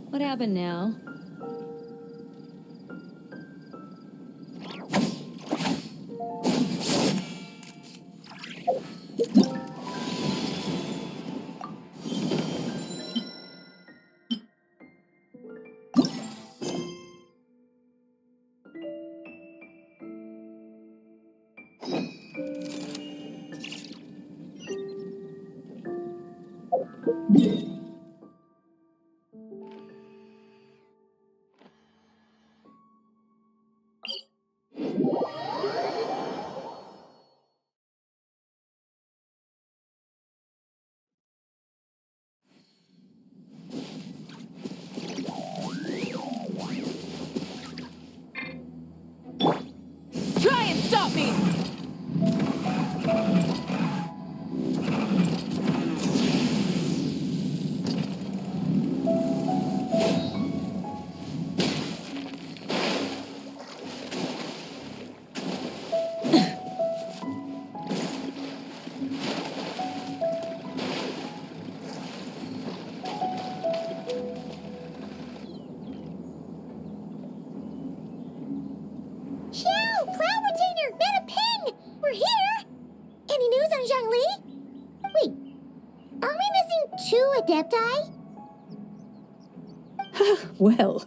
What happened now? Try and stop me! Cloud Retainer! Mana Ping! We're here! Any news on Zhongli? Wait, are we missing 2 Adepti? Well,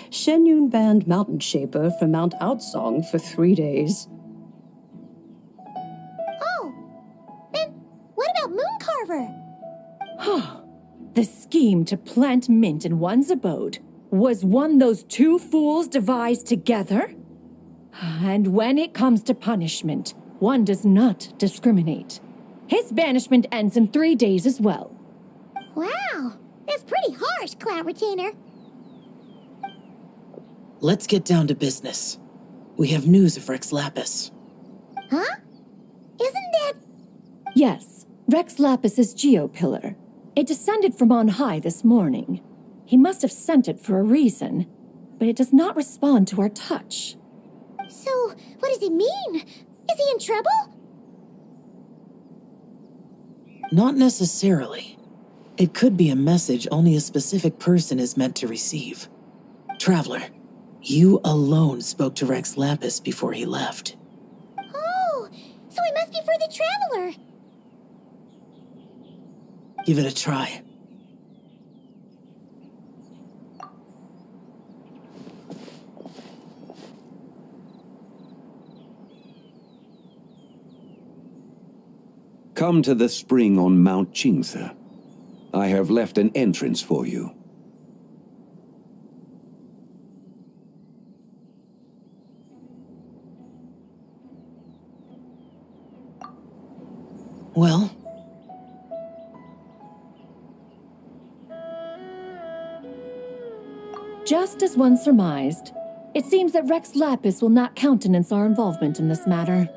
Shenyun banned Mountain Shaper from Mount Outsong for 3 days. Oh, then what about Mooncarver? The scheme to plant mint in one's abode was one those 2 fools devised together? And when it comes to punishment, one does not discriminate. His banishment ends in 3 days as well. Wow, that's pretty harsh, Cloud Retainer. Let's get down to business. We have news of Rex Lapis. Huh? Isn't that... Yes, Rex Lapis's geopillar. It descended from on high this morning. He must have sent it for a reason, but it does not respond to our touch. So, what does it mean? Is he in trouble? Not necessarily. It could be a message only a specific person is meant to receive. Traveler, you alone spoke to Rex Lapis before he left. Oh, so it must be for the Traveler. Give it a try. Come to the spring on Mount Qingse. I have left an entrance for you. Well? Just as one surmised, it seems that Rex Lapis will not countenance our involvement in this matter.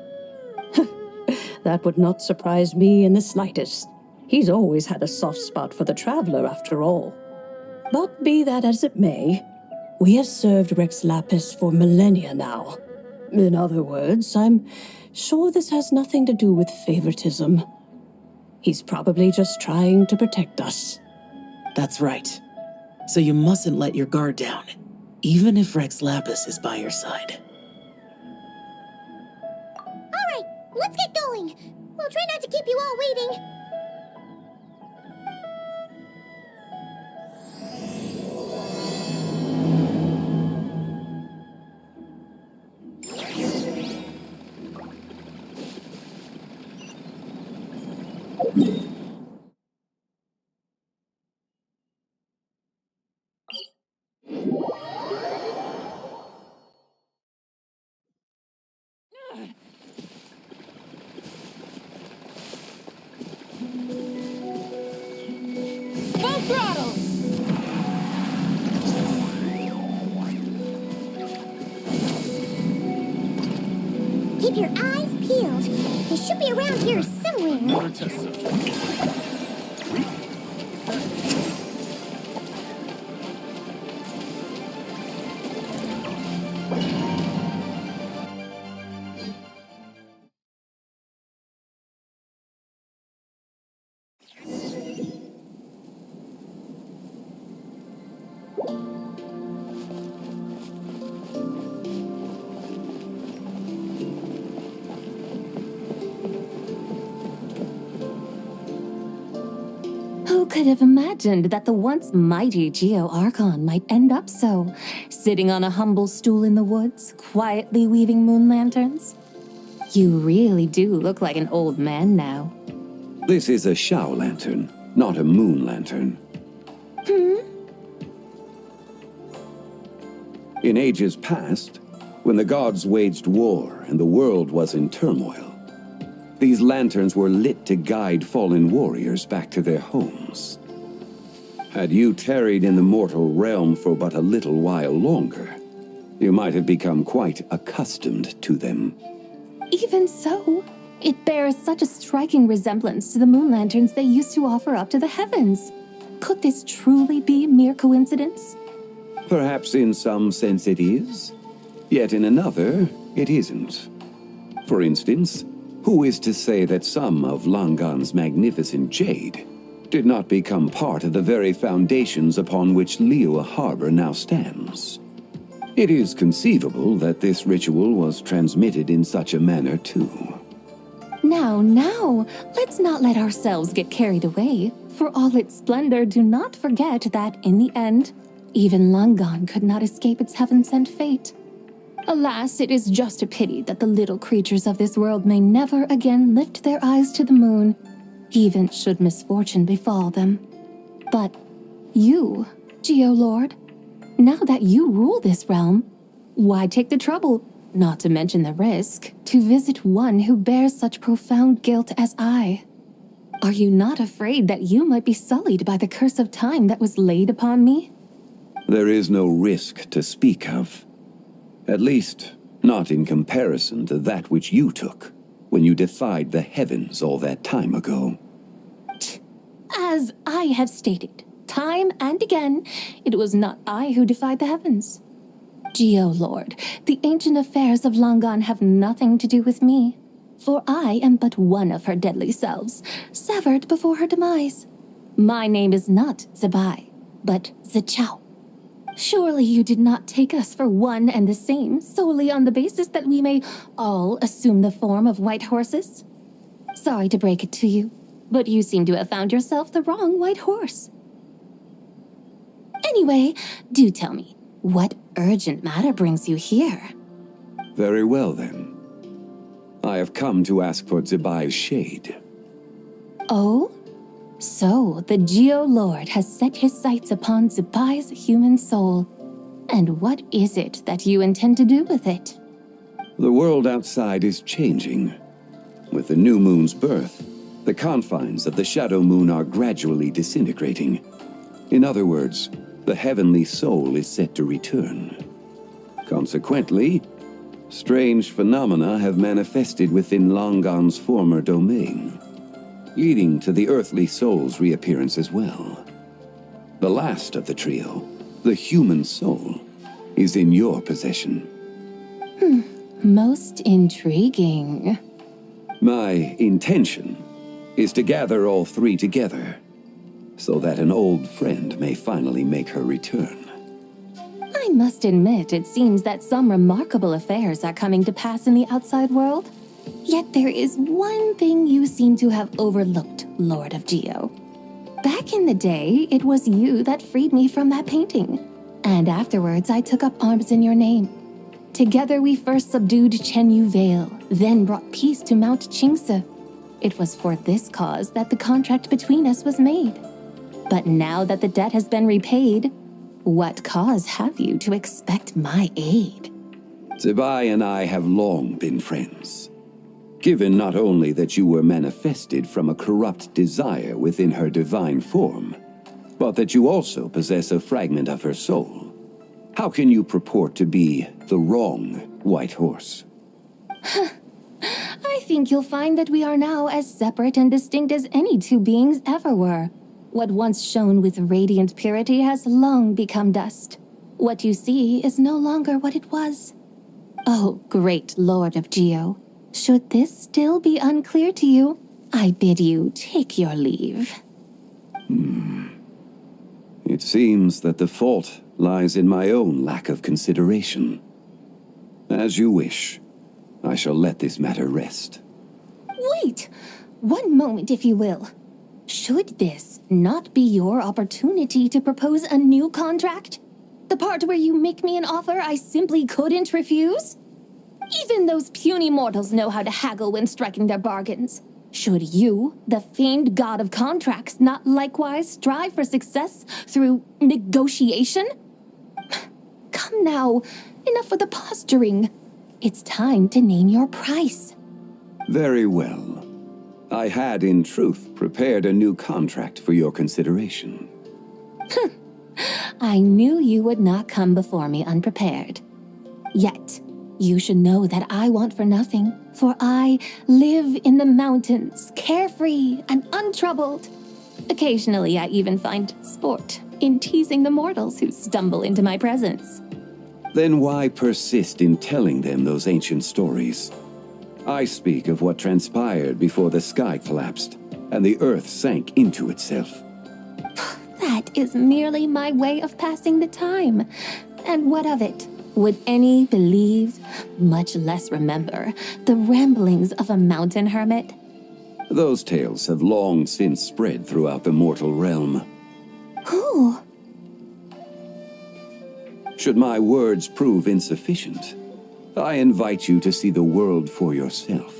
That would not surprise me in the slightest. He's always had a soft spot for the Traveler, after all. But be that as it may, we have served Rex Lapis for millennia now. In other words, I'm sure this has nothing to do with favoritism. He's probably just trying to protect us. That's right. So you mustn't let your guard down, even if Rex Lapis is by your side. Alright, let's get going. We'll try not to keep you all waiting. Full throttle! Keep your eyes peeled. They should be around here somewhere. could have imagined that the once mighty Geo Archon might end up so, sitting on a humble stool in the woods, quietly weaving moon lanterns? You really do look like an old man now. This is a Shao lantern, not a moon lantern. In ages past, when the gods waged war and the world was in turmoil, these lanterns were lit to guide fallen warriors back to their homes. Had you tarried in the mortal realm for but a little while longer, you might have become quite accustomed to them. Even so, it bears such a striking resemblance to the moon lanterns they used to offer up to the heavens. Could this truly be mere coincidence? Perhaps in some sense it is, yet in another it isn't. For instance, who is to say that some of Langan's magnificent jade did not become part of the very foundations upon which Liyue Harbor now stands? It is conceivable that this ritual was transmitted in such a manner too. Now, let's not let ourselves get carried away. For all its splendor, do not forget that, in the end, even Langan could not escape its heaven-sent fate. Alas, it is just a pity that the little creatures of this world may never again lift their eyes to the moon, even should misfortune befall them. But you, Geolord, now that you rule this realm, why take the trouble, not to mention the risk, to visit one who bears such profound guilt as I? Are you not afraid that you might be sullied by the curse of time that was laid upon me? There is no risk to speak of. At least, not in comparison to that which you took when you defied the heavens all that time ago. As I have stated, time and again, it was not I who defied the heavens. Geolord, the ancient affairs of Langan have nothing to do with me, for I am but one of her deadly selves, severed before her demise. My name is not Zebai, but Zichao. Surely you did not take us for one and the same solely on the basis that we may all assume the form of white horses? Sorry to break it to you, but you seem to have found yourself the wrong white horse. Anyway, do tell me, what urgent matter brings you here? Very well then. I have come to ask for Zebai's shade. Oh? So, the Geolord has set his sights upon Zebai's human soul. And what is it that you intend to do with it? The world outside is changing. With the new moon's birth, the confines of the shadow moon are gradually disintegrating. In other words, the heavenly soul is set to return. Consequently, strange phenomena have manifested within Langan's former domain, leading to the earthly soul's reappearance as well. The last of the trio, the human soul, is in your possession. Most intriguing. My intention is to gather all three together, so that an old friend may finally make her return. I must admit, it seems that some remarkable affairs are coming to pass in the outside world. Yet there is one thing you seem to have overlooked, Lord of Geo. Back in the day, it was you that freed me from that painting. And afterwards, I took up arms in your name. Together we first subdued Chenyu Vale, then brought peace to Mount Qingse. It was for this cause that the contract between us was made. But now that the debt has been repaid, what cause have you to expect my aid? Zebai and I have long been friends. Given not only that you were manifested from a corrupt desire within her divine form, but that you also possess a fragment of her soul, how can you purport to be the wrong white horse? I think you'll find that we are now as separate and distinct as any two beings ever were. What once shone with radiant purity has long become dust. What you see is no longer what it was. Oh, great Lord of Geo, should this still be unclear to you, I bid you take your leave. It seems that the fault lies in my own lack of consideration. As you wish. I shall let this matter rest. Wait! One moment, if you will. Should this not be your opportunity to propose a new contract? The part where you make me an offer I simply couldn't refuse? Even those puny mortals know how to haggle when striking their bargains. Should you, the famed god of contracts, not likewise strive for success through negotiation? Come now, enough with the posturing. It's time to name your price. Very well. I had, in truth, prepared a new contract for your consideration. I knew you would not come before me unprepared. Yet, you should know that I want for nothing, for I live in the mountains, carefree and untroubled. Occasionally, I even find sport in teasing the mortals who stumble into my presence. Then why persist in telling them those ancient stories? I speak of what transpired before the sky collapsed and the earth sank into itself. That is merely my way of passing the time. And what of it? Would any believe, much less remember, the ramblings of a mountain hermit? Those tales have long since spread throughout the mortal realm. Who? Should my words prove insufficient, I invite you to see the world for yourself.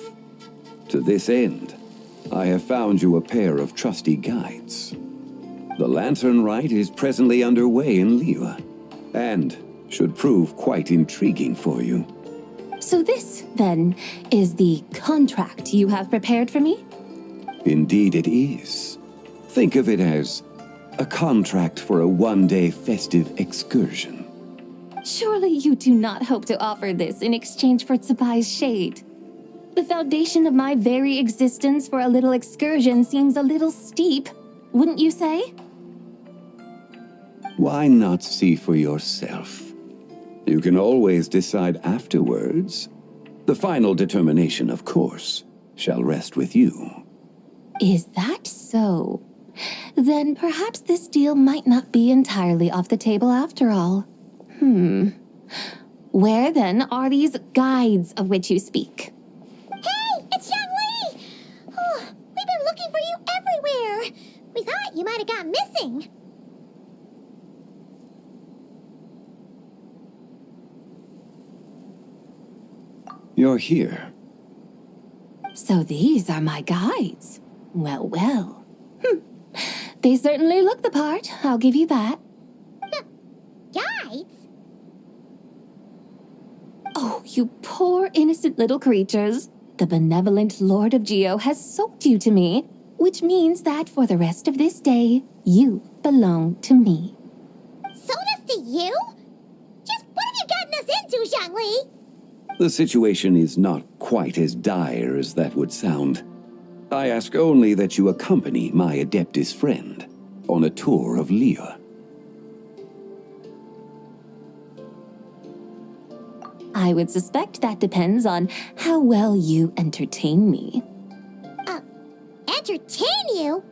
To this end, I have found you a pair of trusty guides. The Lantern Rite is presently underway in Liyue, and should prove quite intriguing for you. So this, then, is the contract you have prepared for me? Indeed it is. Think of it as a contract for a one-day festive excursion. Surely you do not hope to offer this in exchange for Tsubai's shade. The foundation of my very existence for a little excursion seems a little steep, wouldn't you say? Why not see for yourself? You can always decide afterwards. The final determination, of course, shall rest with you. Is that so? Then perhaps this deal might not be entirely off the table after all. Where then are these guides of which you speak? Hey, it's Young Lee! Oh, we've been looking for you everywhere. We thought you might have gone missing. You're here. So these are my guides. Well, well. They certainly look the part, I'll give you that. Guides? Oh, you poor innocent little creatures. The benevolent Lord of Geo has sold you to me, which means that for the rest of this day, you belong to me. Sold us to you? Just what have you gotten us into, Zhongli? The situation is not quite as dire as that would sound. I ask only that you accompany my Adeptus friend on a tour of Liyue. I would suspect that depends on how well you entertain me. Entertain you?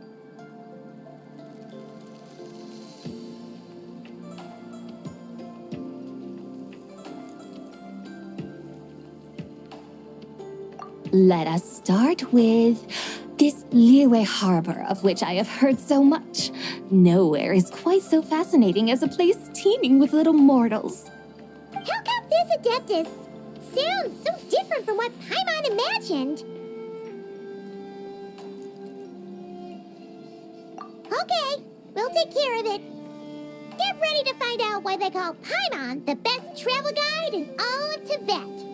Let us start with this Liyue harbor of which I have heard so much. Nowhere is quite so fascinating as a place teeming with little mortals. How come this Adeptus sounds so different from what Paimon imagined? Okay, we'll take care of it. Get ready to find out why they call Paimon the best travel guide in all of Tibet.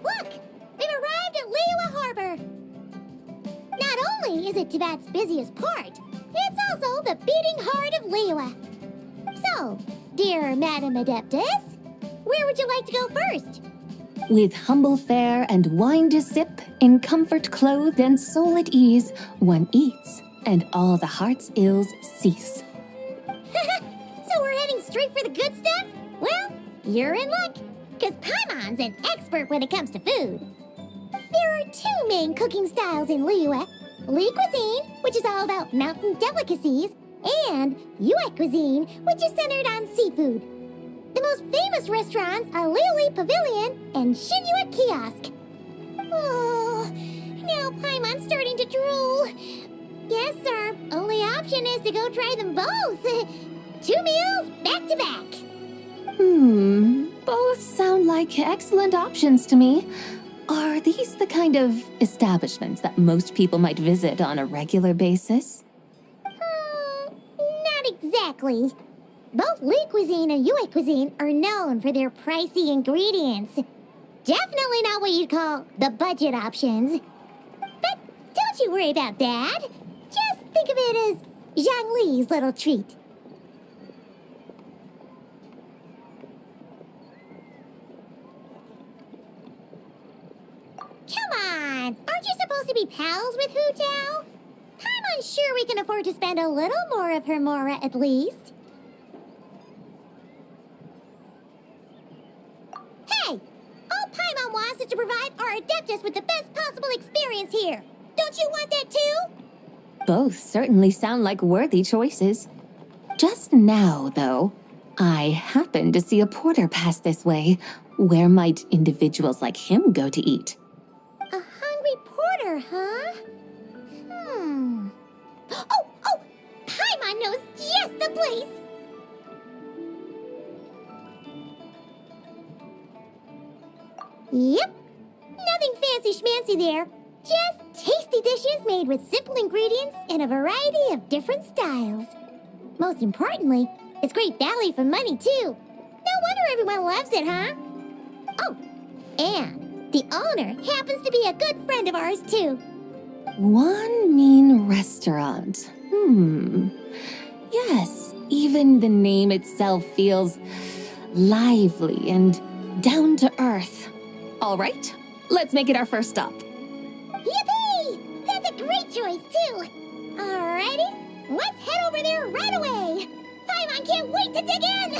Look! We've arrived at Liyue Harbor! Not only is it Tibet's busiest port, it's also the beating heart of Liyue. So, dear Madam Adeptus, where would you like to go first? With humble fare and wine to sip, in comfort clothed and soul at ease, one eats, and all the heart's ills cease. So we're heading straight for the good stuff? Well, you're in luck, because Paimon's an expert when it comes to food. There are two main cooking styles in Liyue. Li cuisine, which is all about mountain delicacies, and Yue cuisine, which is centered on seafood. The most famous restaurants are Liuli Pavilion and Shinua Kiosk. Oh, now Paimon's starting to drool. Yes, our only option is to go try them both. 2 meals back to back. Both sound like excellent options to me. Are these the kind of establishments that most people might visit on a regular basis? Not exactly. Both Li cuisine and Yue cuisine are known for their pricey ingredients. Definitely not what you'd call the budget options. But don't you worry about that. Just think of it as Zhang Li's little treat. Come on! Aren't you supposed to be pals with Hu Tao? I'm unsure we can afford to spend a little more of her mora at least. Hey! All Paimon wants is to provide our Adeptus with the best possible experience here. Don't you want that too? Both certainly sound like worthy choices. Just now, though, I happened to see a porter pass this way. Where might individuals like him go to eat? A hungry porter, huh? Oh! Paimon knows just the place! Yep. Nothing fancy schmancy there. Just tasty dishes made with simple ingredients in a variety of different styles. Most importantly, it's great value for money, too. No wonder everyone loves it, huh? Oh, and the owner happens to be a good friend of ours, too. One mean restaurant. Yes, even the name itself feels lively and down to earth. All right, let's make it our first stop. Yippee! That's a great choice, too. Alrighty, let's head over there right away. Paimon can't wait to dig in.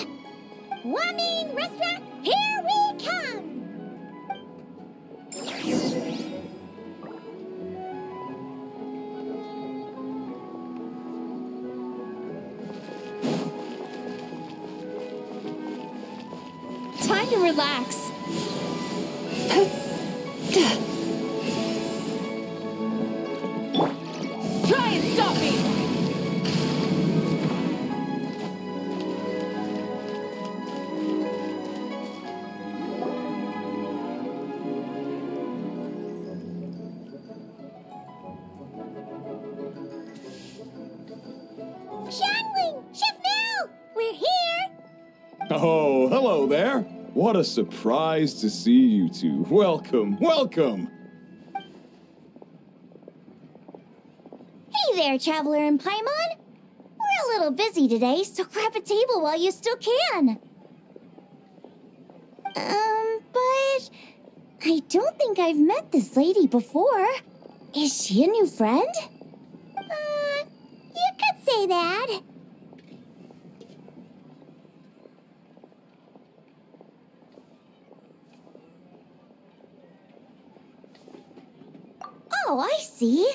Wamin Restaurant, here we come. Time to relax. Try and stop me! Shangling! Shift now! We're here! Oh, hello there. What a surprise to see you two. Welcome, welcome. Hey there, Traveler and Paimon. We're a little busy today, so grab a table while you still can. But I don't think I've met this lady before. Is she a new friend? You could say that. Oh, I see.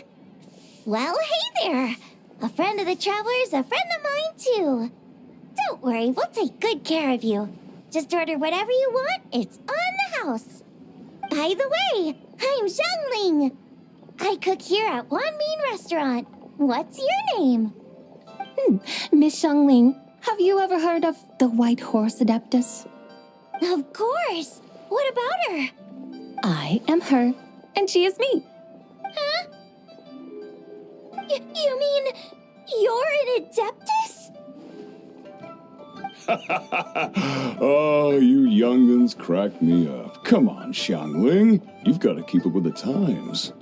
Well, hey there. A friend of the Traveler's a friend of mine, too. Don't worry, we'll take good care of you. Just order whatever you want, it's on the house. By the way, I'm Zhangling. I cook here at Wanmin Restaurant. What's your name? Miss Shangling, have you ever heard of the White Horse Adeptus? Of course. What about her? I am her, and she is me. Huh? You mean you're an Adeptus? Oh, you young'uns crack me up. Come on, Xiangling. You've got to keep up with the times.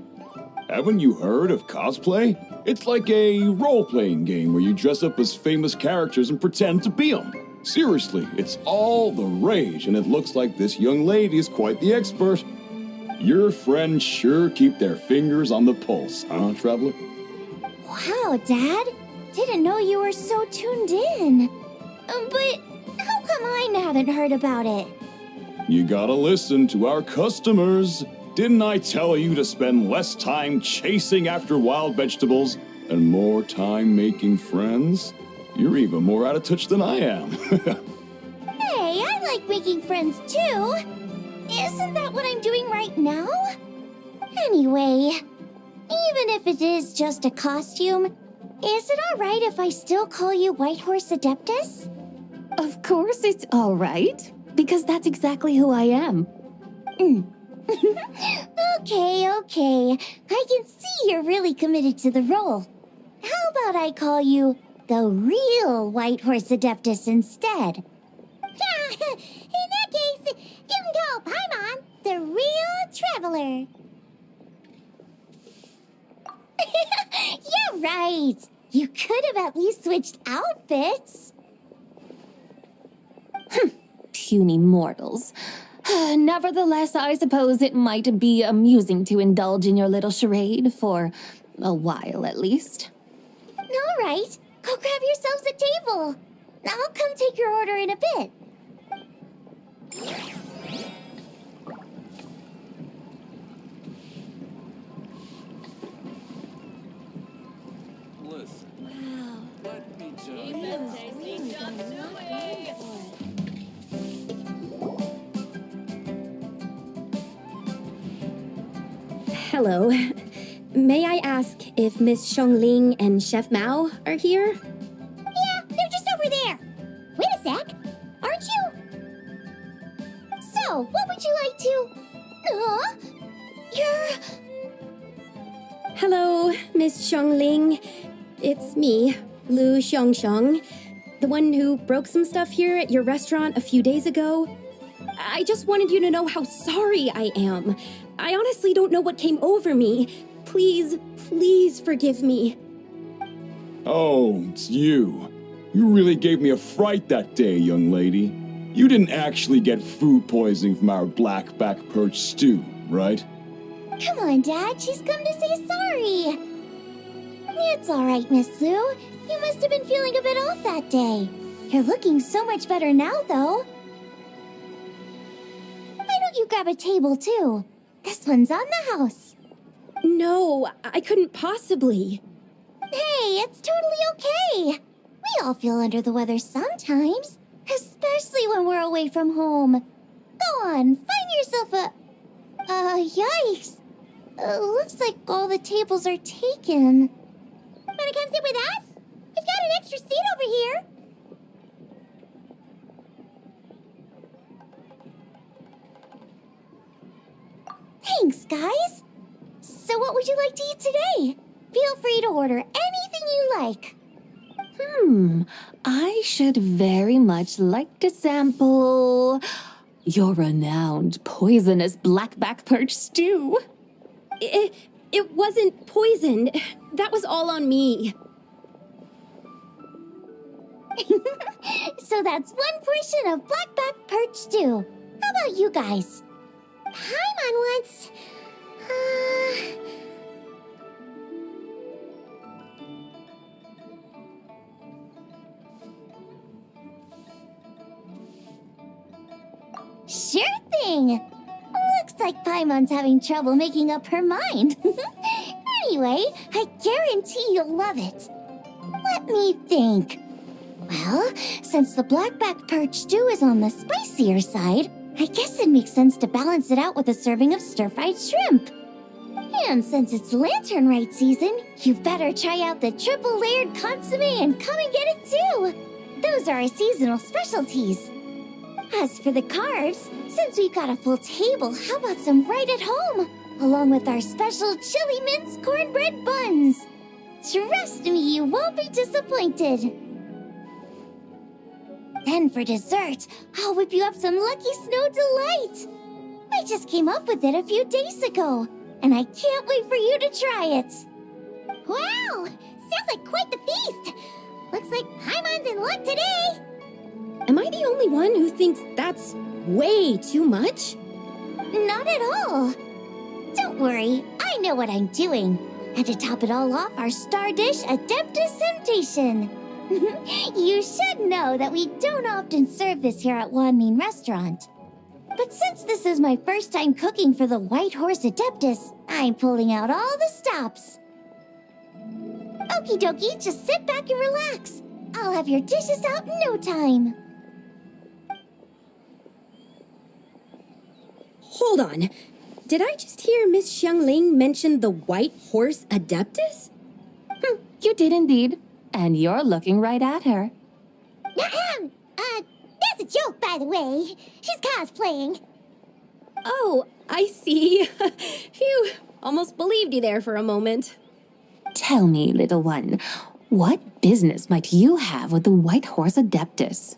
Haven't you heard of cosplay? It's like a role-playing game where you dress up as famous characters and pretend to be them. Seriously, it's all the rage, and it looks like this young lady is quite the expert. Your friends sure keep their fingers on the pulse, huh, Traveler? Wow, Dad. Didn't know you were so tuned in. But how come I haven't heard about it? You gotta listen to our customers. Didn't I tell you to spend less time chasing after wild vegetables and more time making friends? You're even more out of touch than I am. Hey, I like making friends too. Isn't that what I'm doing right now? Anyway, even if it is just a costume, is it alright if I still call you Whitehorse Adeptus? Of course it's all right, because that's exactly who I am. Okay. I can see you're really committed to the role. How about I call you the real Whitehorse Adeptus instead? In that case, you can call Paimon the real traveler. You're right. You could have at least switched outfits. Puny mortals. Nevertheless, I suppose it might be amusing to indulge in your little charade for a while at least. All right, go grab yourselves a table. I'll come take your order in a bit. Listen, Wow. let me tell It you. was really done not going for it. Hello. May I ask if Miss Xiongling and Chef Mao are here? Yeah, they're just over there. Wait a sec. Aren't you? So, what would you like to... You're... Hello, Miss Xiongling. It's me, Lu Xiongxiong, the one who broke some stuff here at your restaurant a few days ago. I just wanted you to know how sorry I am. I honestly don't know what came over me. Please forgive me. Oh, it's you. You really gave me a fright that day, young lady. You didn't actually get food poisoning from our black-back perch stew, right? Come on, Dad. She's come to say sorry. It's all right, Miss Lu. You must have been feeling a bit off that day. You're looking so much better now, though. Why don't you grab a table, too? This one's on the house. No, I couldn't possibly. Hey, it's totally okay. We all feel under the weather sometimes, especially when we're away from home. Go on, find yourself a... yikes. Looks like all the tables are taken. Wanna come sit with us? We've got an extra seat over here. Thanks, guys. So what would you like to eat today? Feel free to order anything you like. I should very much like to sample your renowned poisonous blackback perch stew. It wasn't poisoned. That was all on me. So that's one portion of blackback perch stew. How about you guys? Paimon wants... Sure thing! Looks like Paimon's having trouble making up her mind. Anyway, I guarantee you'll love it. Let me think. Well, since the blackback perch stew is on the spicier side, I guess it makes sense to balance it out with a serving of stir-fried shrimp. And since it's Lantern Rite season, you better try out the triple-layered consomme and come and get it too. Those are our seasonal specialties. As for the carbs, since we've got a full table, how about some right at home? Along with our special chili mince cornbread buns. Trust me, you won't be disappointed. Then for dessert, I'll whip you up some Lucky Snow Delight. I just came up with it a few days ago, and I can't wait for you to try it. Wow! Sounds like quite the feast. Looks like Paimon's in luck today. Am I the only one who thinks that's way too much? Not at all. Don't worry, I know what I'm doing. And to top it all off, our star dish, Adeptus Temptation. You should know that we don't often serve this here at Wanmin Restaurant. But since this is my first time cooking for the White Horse Adeptus, I'm pulling out all the stops. Okie dokie, just sit back and relax. I'll have your dishes out in no time. Hold on. Did I just hear Miss Xiangling mention the White Horse Adeptus? You did indeed. And you're looking right at her. That's a joke, by the way. She's cosplaying. Oh, I see. Phew, almost believed you there for a moment. Tell me, little one, what business might you have with the White Horse Adeptus?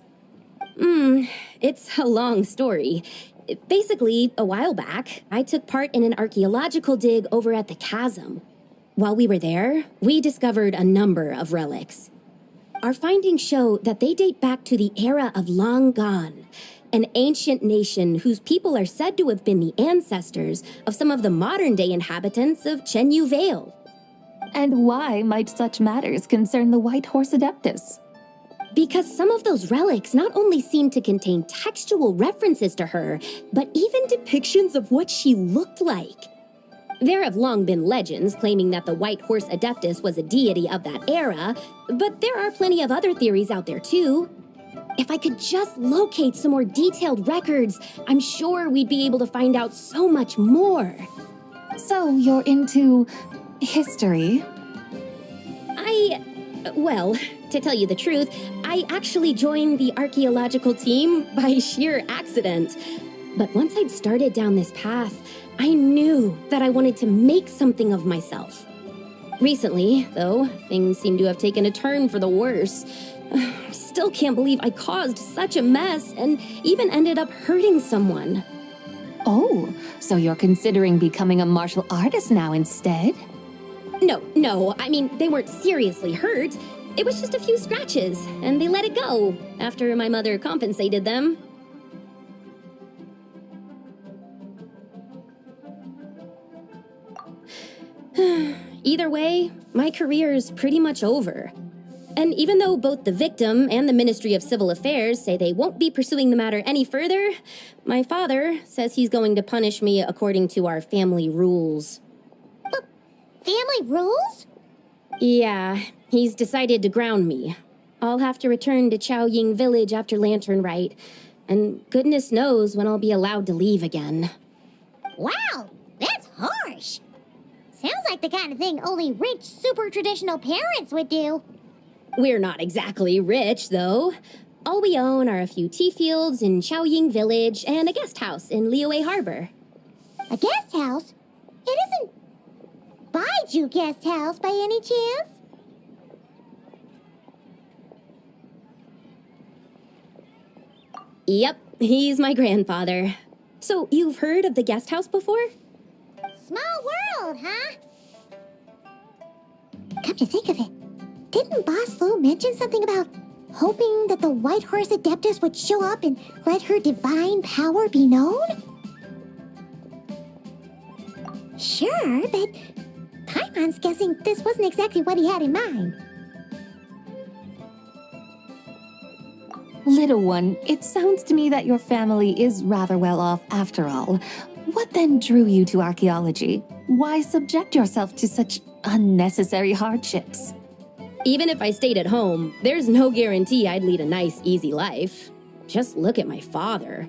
It's a long story. Basically, a while back, I took part in an archaeological dig over at the chasm. While we were there, we discovered a number of relics. Our findings show that they date back to the era of Long Gone, an ancient nation whose people are said to have been the ancestors of some of the modern-day inhabitants of Chenyu Vale. And why might such matters concern the White Horse Adeptus? Because some of those relics not only seem to contain textual references to her, but even depictions of what she looked like. There have long been legends claiming that the White Horse Adeptus was a deity of that era, but there are plenty of other theories out there too. If I could just locate some more detailed records, I'm sure we'd be able to find out so much more. So you're into history? Well, to tell you the truth, I actually joined the archaeological team by sheer accident. But once I'd started down this path, I knew that I wanted to make something of myself. Recently, though, things seem to have taken a turn for the worse. I still can't believe I caused such a mess and even ended up hurting someone. Oh, so you're considering becoming a martial artist now instead? No, I mean, they weren't seriously hurt. It was just a few scratches, and they let it go after my mother compensated them. Either way, my career's pretty much over. And even though both the victim and the Ministry of Civil Affairs say they won't be pursuing the matter any further, my father says he's going to punish me according to our family rules. Family rules? Yeah, he's decided to ground me. I'll have to return to Chaoying Village after Lantern Rite, and goodness knows when I'll be allowed to leave again. Wow, that's harsh. Sounds like the kind of thing only rich, super traditional parents would do. We're not exactly rich, though. All we own are a few tea fields in Chaoying Village and a guest house in Liyue Harbor. A guest house? It isn't Baiju Guest House by any chance? Yep, he's my grandfather. So, you've heard of the guest house before? Small world, huh? Come to think of it, didn't Boss Lu mention something about hoping that the White Horse Adeptus would show up and let her divine power be known? Sure, but Paimon's guessing this wasn't exactly what he had in mind. Little one, it sounds to me that your family is rather well off after all. What then drew you to archaeology? Why subject yourself to such unnecessary hardships? Even if I stayed at home, there's no guarantee I'd lead a nice, easy life. Just look at my father.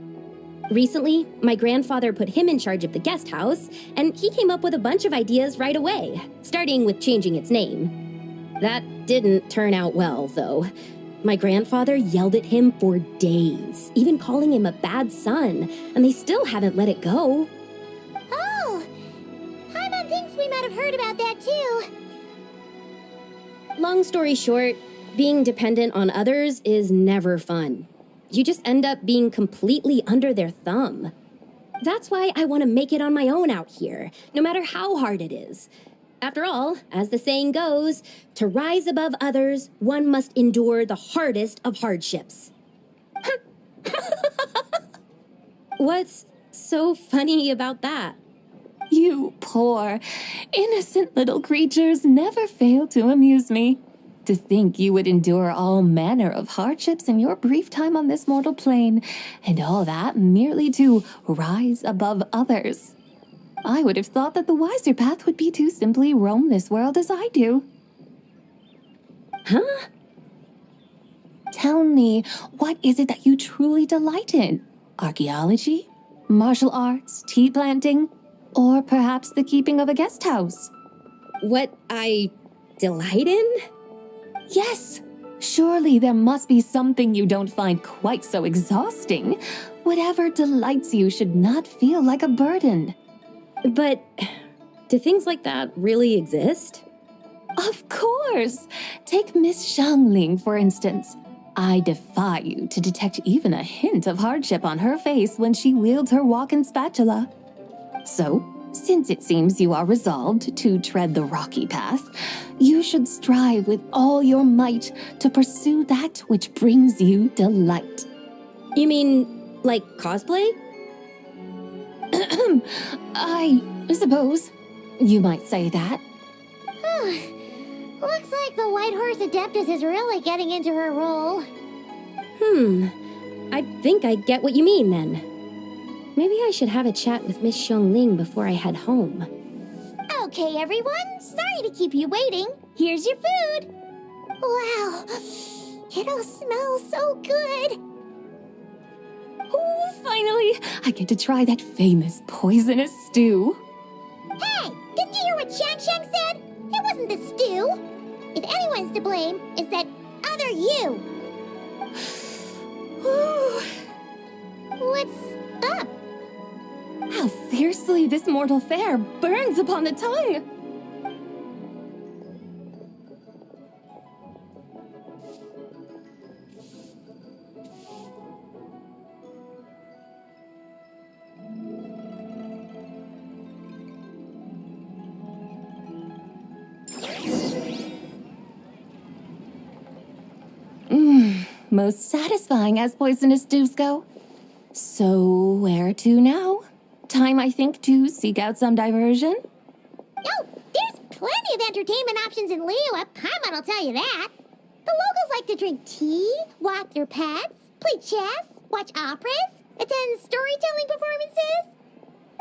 Recently, my grandfather put him in charge of the guest house, and he came up with a bunch of ideas right away, starting with changing its name. That didn't turn out well, though. My grandfather yelled at him for days, even calling him a bad son, and they still haven't let it go. Oh, Paimon thinks we might have heard about that too. Long story short, being dependent on others is never fun. You just end up being completely under their thumb. That's why I want to make it on my own out here, no matter how hard it is. After all, as the saying goes, to rise above others, one must endure the hardest of hardships. What's so funny about that? You poor, innocent little creatures never fail to amuse me. To think you would endure all manner of hardships in your brief time on this mortal plane, and all that merely to rise above others. I would have thought that the wiser path would be to simply roam this world as I do. Huh? Tell me, what is it that you truly delight in? Archaeology? Martial arts? Tea planting? Or perhaps the keeping of a guest house? What I delight in? Yes. Surely there must be something you don't find quite so exhausting. Whatever delights you should not feel like a burden. But do things like that really exist? Of course! Take Miss Xiangling, for instance. I defy you to detect even a hint of hardship on her face when she wields her walking spatula. So, since it seems you are resolved to tread the rocky path, you should strive with all your might to pursue that which brings you delight. You mean, like cosplay? I suppose you might say that. Looks like the White Horse Adeptus is really getting into her role. I think I get what you mean then. Maybe I should have a chat with Miss Xiangling before I head home. Okay, everyone. Sorry to keep you waiting. Here's your food. Wow. It all smells so good. Oh, finally, I get to try that famous poisonous stew. Hey, didn't you hear what Shang said? It wasn't the stew. If anyone's to blame, it's that other you. What's up? How fiercely this mortal fare burns upon the tongue! Most satisfying as poisonous stews go. So, where to now? Time, I think, to seek out some diversion? Oh, there's plenty of entertainment options in Liyue. Paimon will tell you that. The locals like to drink tea, walk their pets, play chess, watch operas, attend storytelling performances.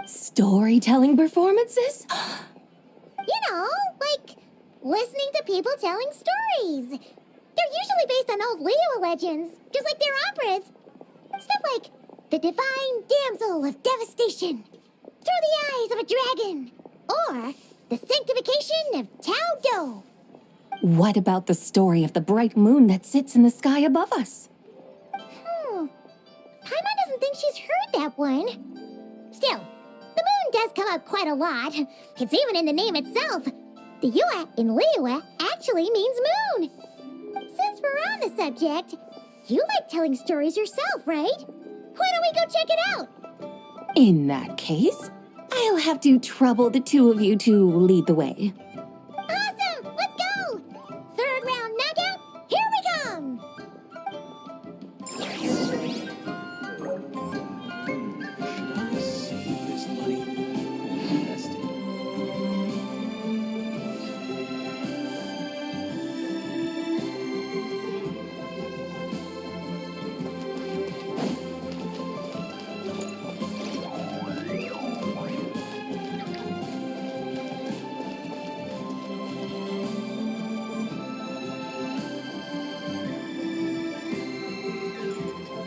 Storytelling performances? You know, like listening to people telling stories. They're usually based on old Liyue legends, just like their operas. Stuff like the Divine Damsel of Devastation, Through the Eyes of a Dragon, or the Sanctification of Tao Do. What about the story of the bright moon that sits in the sky above us? Paimon doesn't think she's heard that one. Still, the moon does come up quite a lot. It's even in the name itself. The Yue in Liyue actually means moon. Since we're on the subject, you like telling stories yourself, right? Why don't we go check it out? In that case, I'll have to trouble the two of you to lead the way. Awesome! Let's go! Third round knockout, here we come! Save this money and invest it.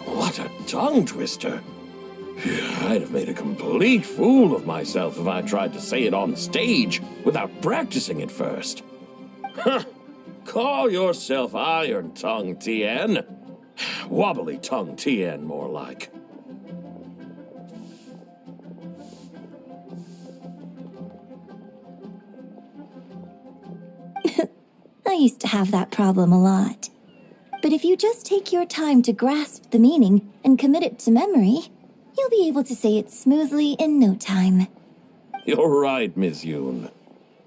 What a tongue twister! I'd have made a complete fool of myself if I tried to say it on stage without practicing it first. Huh. Call yourself Iron Tongue, Tien. Wobbly Tongue, Tien, more like. I used to have that problem a lot. But if you just take your time to grasp the meaning and commit it to memory, you'll be able to say it smoothly in no time. You're right, Miss Yoon.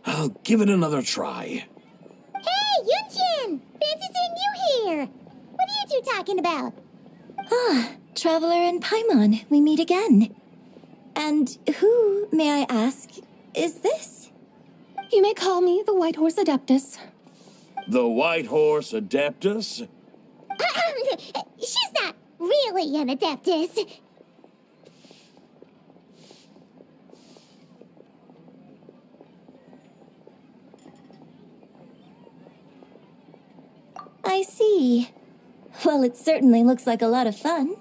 I'll give it another try. Hey, Yunjin! Fancy seeing you here! What are you two talking about? Traveler and Paimon, we meet again. And who, may I ask, is this? You may call me the White Horse Adeptus. The White Horse Adeptus? She's not really an Adeptus. I see. Well, it certainly looks like a lot of fun.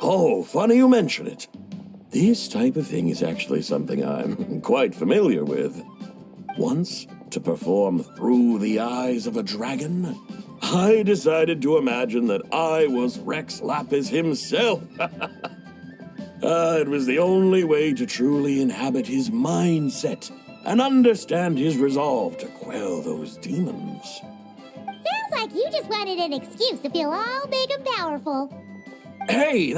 Oh, funny you mention it. This type of thing is actually something I'm quite familiar with. Once, to perform through the eyes of a dragon, I decided to imagine that I was Rex Lapis himself. It was the only way to truly inhabit his mindset and understand his resolve to quell those demons. Sounds like you just wanted an excuse to feel all big and powerful. Hey,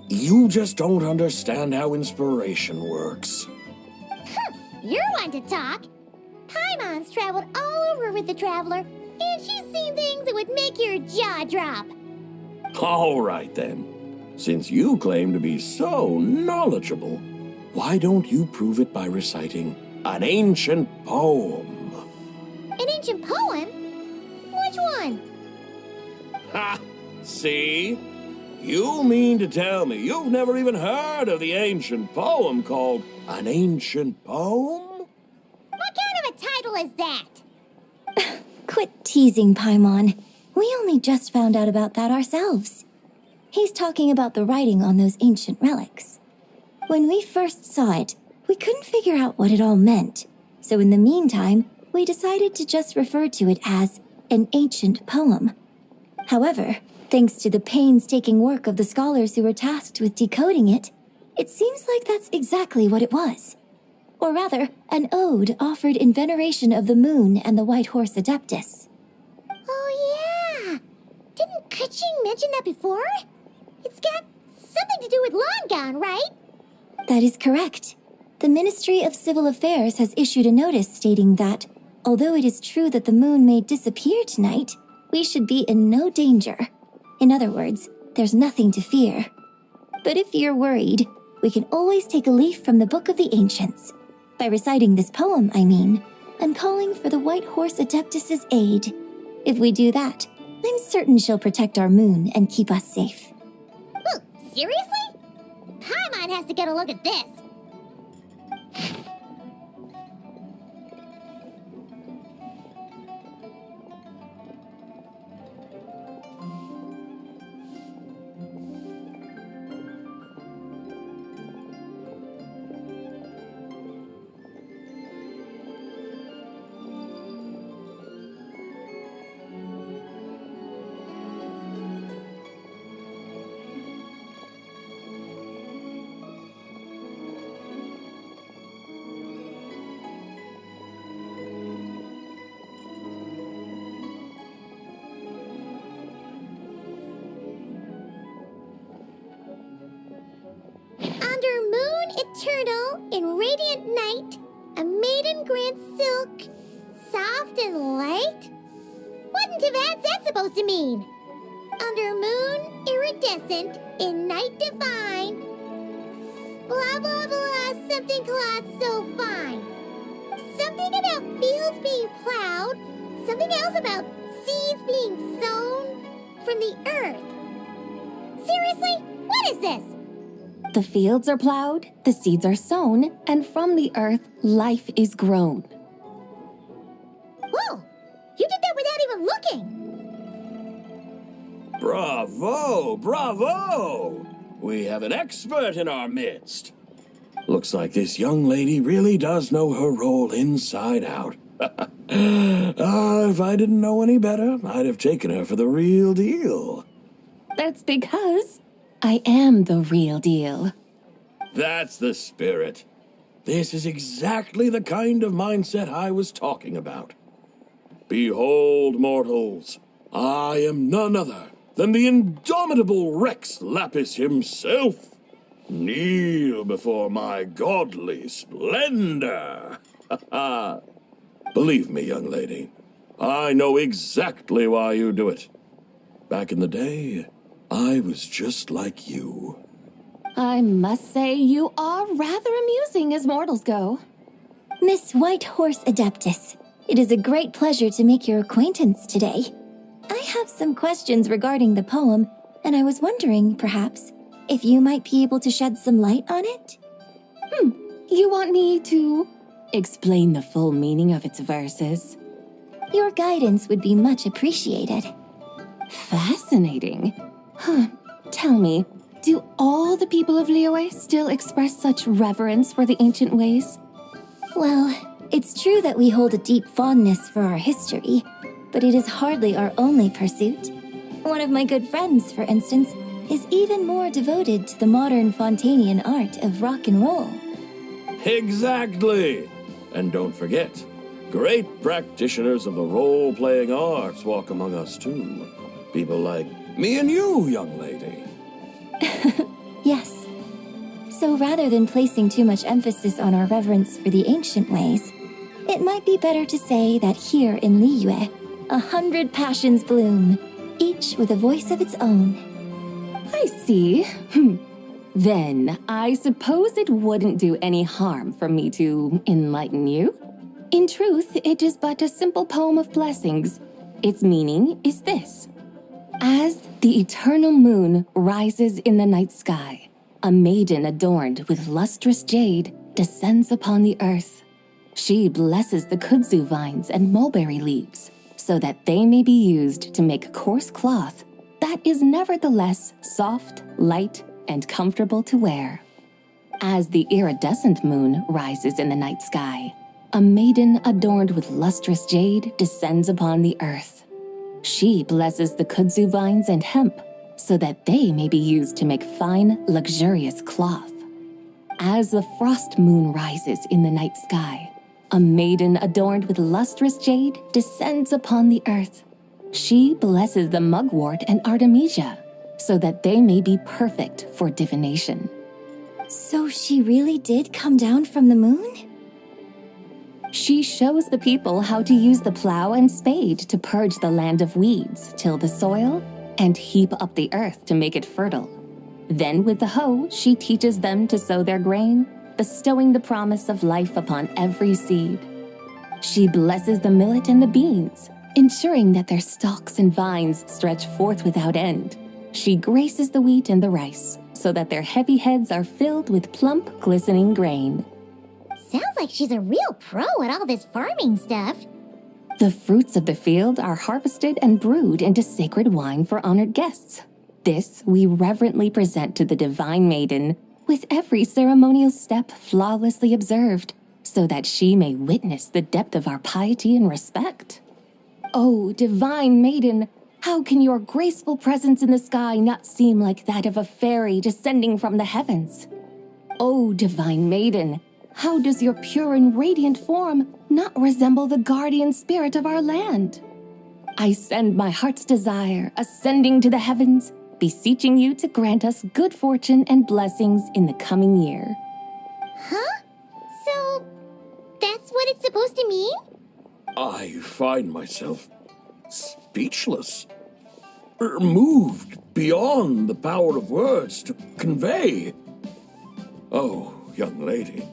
you just don't understand how inspiration works. You're one to talk. Paimon's traveled all over with the Traveler, and she's seen things that would make your jaw drop. All right, then. Since you claim to be so knowledgeable, why don't you prove it by reciting an ancient poem? An ancient poem? Which one? Ha! See? You mean to tell me you've never even heard of the ancient poem called An Ancient Poem? What kind of a title is that? Quit teasing, Paimon. We only just found out about that ourselves. He's talking about the writing on those ancient relics. When we first saw it, we couldn't figure out what it all meant. So in the meantime, we decided to just refer to it as an ancient poem. However, thanks to the painstaking work of the scholars who were tasked with decoding it, it seems like that's exactly what it was. Or rather, an ode offered in veneration of the moon and the White Horse Adeptus. Oh yeah! Didn't Kuching mention that before? It's got something to do with Longon, right? That is correct. The Ministry of Civil Affairs has issued a notice stating that, although it is true that the moon may disappear tonight, we should be in no danger. In other words, there's nothing to fear. But if you're worried, we can always take a leaf from the Book of the Ancients. By reciting this poem, I mean, and calling for the White Horse Adeptus' aid. If we do that, I'm certain she'll protect our moon and keep us safe. Oh, seriously? Paimon has to get a look at this. Under moon eternal, in radiant night, a maiden grants silk, soft and light? What in Tibet's that supposed to mean? Under moon iridescent, in night divine. Blah blah blah, something cloth so fine. Something about fields being plowed, something else about seeds being sown from the earth. Seriously? What is this? The fields are plowed, the seeds are sown, and from the earth, life is grown. Whoa! You did that without even looking! Bravo! Bravo! We have an expert in our midst. Looks like this young lady really does know her role inside out. If I didn't know any better, I'd have taken her for the real deal. That's because I am the real deal. That's the spirit. This is exactly the kind of mindset I was talking about. Behold, mortals, I am none other than the indomitable Rex Lapis himself. Kneel before my godly splendor. Believe me, young lady, I know exactly why you do it. Back in the day, I was just like you. I must say you are rather amusing as mortals go. Miss White Horse Adeptus, it is a great pleasure to make your acquaintance today. I have some questions regarding the poem, and I was wondering, perhaps, if you might be able to shed some light on it? You want me to explain the full meaning of its verses? Your guidance would be much appreciated. Fascinating. Huh. Tell me, do all the people of Liyue still express such reverence for the ancient ways? Well, it's true that we hold a deep fondness for our history, but it is hardly our only pursuit. One of my good friends, for instance, is even more devoted to the modern Fontanian art of rock and roll. Exactly! And don't forget, great practitioners of the role-playing arts walk among us too. People like me and you, young lady. Yes. So rather than placing too much emphasis on our reverence for the ancient ways, it might be better to say that here in Liyue, 100 passions bloom, each with a voice of its own. I see. Then, I suppose it wouldn't do any harm for me to enlighten you. In truth, it is but a simple poem of blessings. Its meaning is this. As the eternal moon rises in the night sky, a maiden adorned with lustrous jade descends upon the earth. She blesses the kudzu vines and mulberry leaves so that they may be used to make coarse cloth that is nevertheless soft, light, and comfortable to wear. As the iridescent moon rises in the night sky, a maiden adorned with lustrous jade descends upon the earth. She blesses the kudzu vines and hemp so that they may be used to make fine, luxurious cloth. As the frost moon rises in the night sky, a maiden adorned with lustrous jade descends upon the earth. She blesses the mugwort and artemisia so that they may be perfect for divination. So she really did come down from the moon? She shows the people how to use the plow and spade to purge the land of weeds, till the soil, and heap up the earth to make it fertile. Then with the hoe, she teaches them to sow their grain, bestowing the promise of life upon every seed. She blesses the millet and the beans, ensuring that their stalks and vines stretch forth without end. She graces the wheat and the rice, so that their heavy heads are filled with plump, glistening grain. Sounds like she's a real pro at all this farming stuff. The fruits of the field are harvested and brewed into sacred wine for honored guests. This we reverently present to the divine maiden, with every ceremonial step flawlessly observed, so that she may witness the depth of our piety and respect. Oh, divine maiden, how can your graceful presence in the sky not seem like that of a fairy descending from the heavens? Oh, divine maiden, how does your pure and radiant form not resemble the guardian spirit of our land? I send my heart's desire, ascending to the heavens, beseeching you to grant us good fortune and blessings in the coming year. Huh? So, that's what it's supposed to mean? I find myself speechless, moved beyond the power of words to convey. Oh, young lady,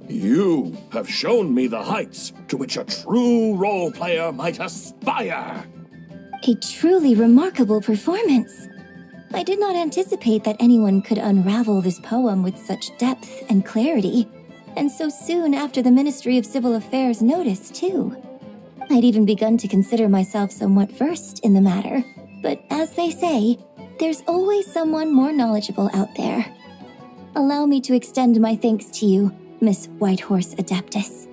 you have shown me the heights to which a true role player might aspire. A truly remarkable performance. I did not anticipate that anyone could unravel this poem with such depth and clarity, and so soon after the Ministry of Civil Affairs notice, too. I'd even begun to consider myself somewhat versed in the matter, but as they say, there's always someone more knowledgeable out there. Allow me to extend my thanks to you, Miss Whitehorse Adeptus.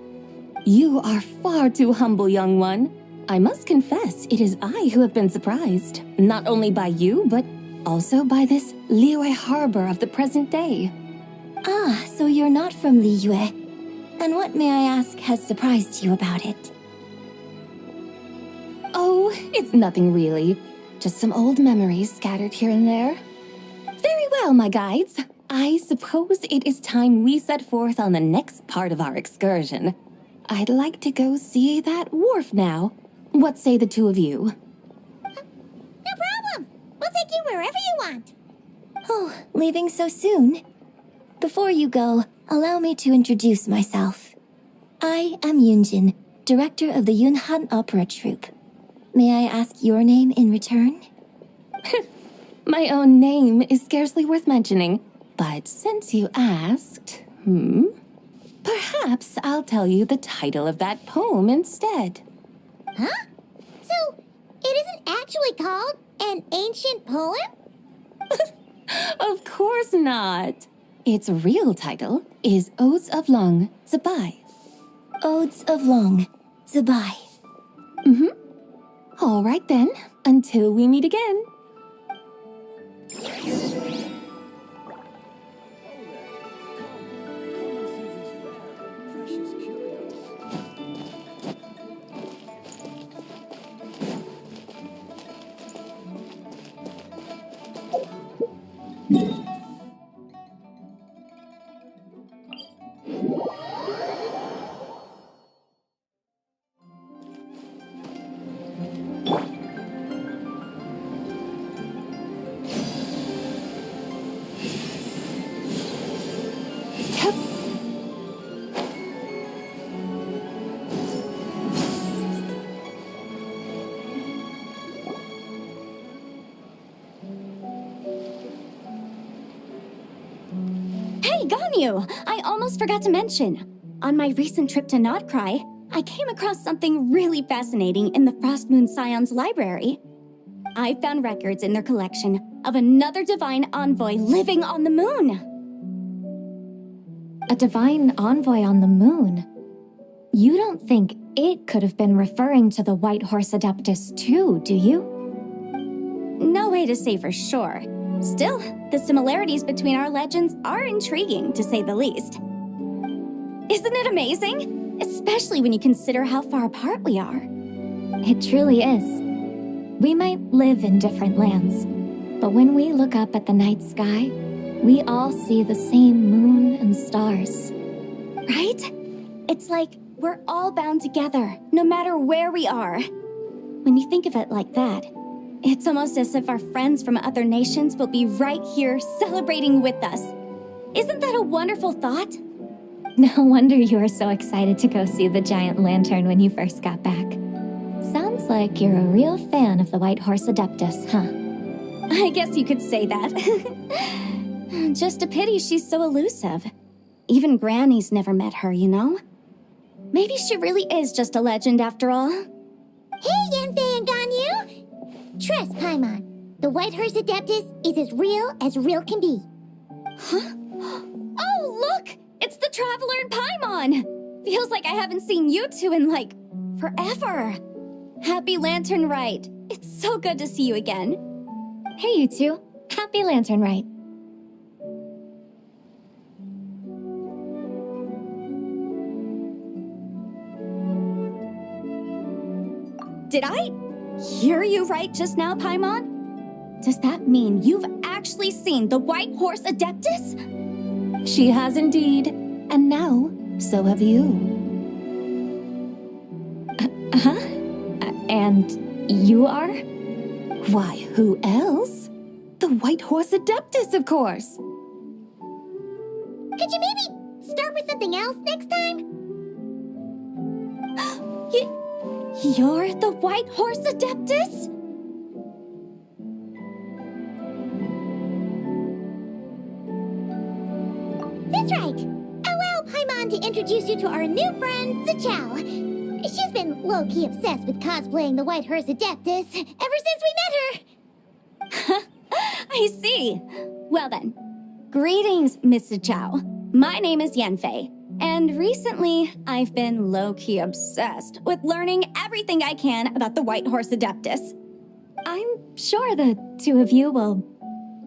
You are far too humble, young one. I must confess, it is I who have been surprised, not only by you, but also by this Liyue harbor of the present day. Ah, so you're not from Liyue. And what, may I ask, has surprised you about it? Oh, it's nothing really. Just some old memories scattered here and there. Very well, my guides. I suppose it is time we set forth on the next part of our excursion. I'd like to go see that wharf now. What say the two of you? No problem. We'll take you wherever you want. Oh, leaving so soon? Before you go, allow me to introduce myself. I am Yunjin, director of the Yunhan Opera Troupe. May I ask your name in return? My own name is scarcely worth mentioning, but since you asked, perhaps I'll tell you the title of that poem instead. Huh? So, it isn't actually called an ancient poem? Of course not. Its real title is Odes of Long Zabai. Odes of Long Zabai. All right then, until we meet again. Hey, Ganyu! I almost forgot to mention. On my recent trip to Notcry, I came across something really fascinating in the Frost Moon Scion's library. I found records in their collection of another divine envoy living on the moon. A divine envoy on the moon? You don't think it could have been referring to the White Horse Adeptus too, do you? No way to say for sure. Still, the similarities between our legends are intriguing, to say the least. Isn't it amazing? Especially when you consider how far apart we are. It truly is. We might live in different lands, but when we look up at the night sky, we all see the same moon and stars. Right? It's like we're all bound together, no matter where we are. When you think of it like that, it's almost as if our friends from other nations will be right here celebrating with us. Isn't that a wonderful thought? No wonder you were so excited to go see the giant lantern when you first got back. Sounds like you're a real fan of the White Horse Adeptus, huh? I guess you could say that. Just a pity she's so elusive. Even Granny's never met her, you know? Maybe she really is just a legend after all. Hey, Yanfei and Ganyu! Trust, Paimon. The White Horse Adeptus is as real can be. Huh? Oh, look! It's the Traveler and Paimon! Feels like I haven't seen you two in, like, forever. Happy Lantern Rite. It's so good to see you again. Hey, you two. Happy Lantern Rite. Did I hear you right just now, Paimon? Does that mean you've actually seen the White Horse Adeptus? She has indeed. And now, so have you. And you are? Why, who else? The White Horse Adeptus, of course. Could you maybe start with something else next time? You're the White Horse Adeptus? That's right. Allow Paimon to introduce you to our new friend, Zichao. She's been low-key obsessed with cosplaying the White Horse Adeptus ever since we met her. I see. Well then, greetings, Miss Zichao. My name is Yanfei. And recently, I've been low-key obsessed with learning everything I can about the White Horse Adeptus. I'm sure the two of you will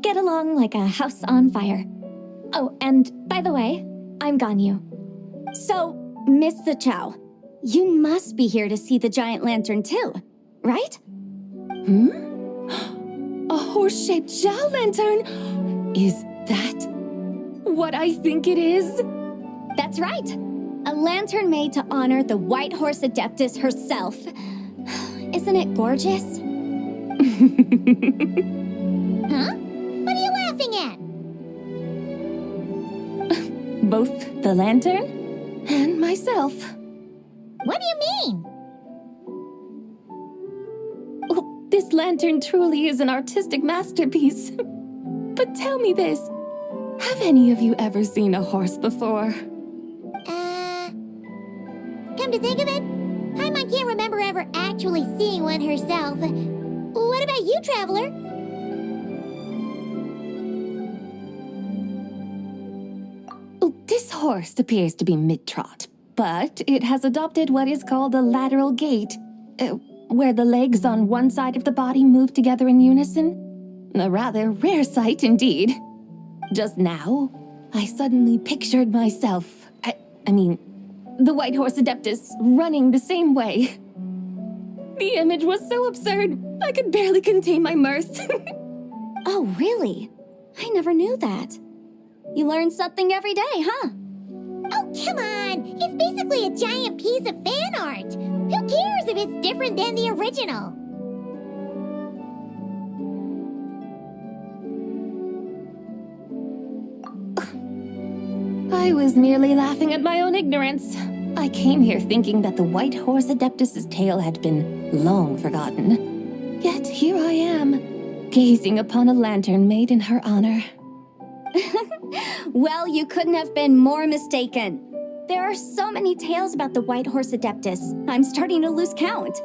get along like a house on fire. Oh, and by the way, I'm Ganyu. So, Miss Zichao, you must be here to see the giant lantern too, right? A horse-shaped Zhao lantern? Is that what I think it is? That's right. A lantern made to honor the White Horse Adeptus herself. Isn't it gorgeous? Huh? What are you laughing at? Both the lantern and myself. What do you mean? Oh, this lantern truly is an artistic masterpiece. But tell me this, have any of you ever seen a horse before? Come to think of it, Paimon can't remember ever actually seeing one herself. What about you, Traveler? This horse appears to be mid-trot, but it has adopted what is called a lateral gait, where the legs on one side of the body move together in unison. A rather rare sight indeed. Just now, I suddenly pictured myself, I mean, the White Horse Adeptus running the same way. The image was so absurd, I could barely contain my mirth. Oh, really? I never knew that. You learn something every day, huh? Oh, come on! It's basically a giant piece of fan art! Who cares if it's different than the original? I was merely laughing at my own ignorance. I came here thinking that the White Horse Adeptus's tale had been long forgotten. Yet here I am, gazing upon a lantern made in her honor. Well, you couldn't have been more mistaken. There are so many tales about the White Horse Adeptus, I'm starting to lose count.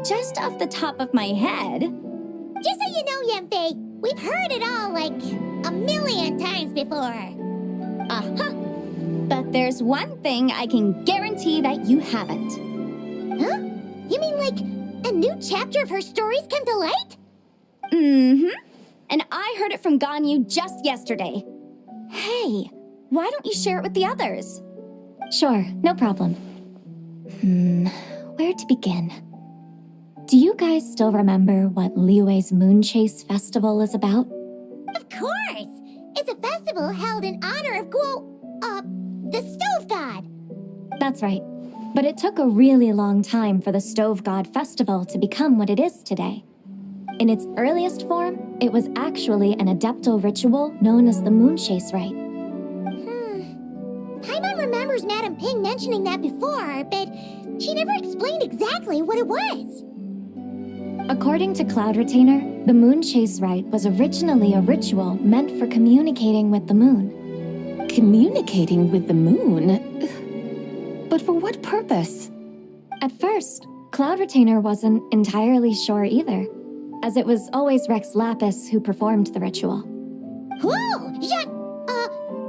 Just off the top of my head. Just so you know, Yemfei, we've heard it all like a million times before. Uh-huh. But there's one thing I can guarantee that you haven't. Huh? You mean like a new chapter of her stories come to light? Mm-hmm. And I heard it from Ganyu just yesterday. Hey, why don't you share it with the others? Sure, no problem. Where to begin? Do you guys still remember what Liyue's Moon Chase Festival is about? Of course! It's a festival held in honor of the Stove God. That's right. But it took a really long time for the Stove God Festival to become what it is today. In its earliest form, it was actually an adeptal ritual known as the Moon Chase Rite. Paimon remembers Madame Ping mentioning that before, but she never explained exactly what it was. According to Cloud Retainer, the Moon Chase Rite was originally a ritual meant for communicating with the moon. Communicating with the moon? But for what purpose? At first, Cloud Retainer wasn't entirely sure either, as it was always Rex Lapis who performed the ritual. Whoa!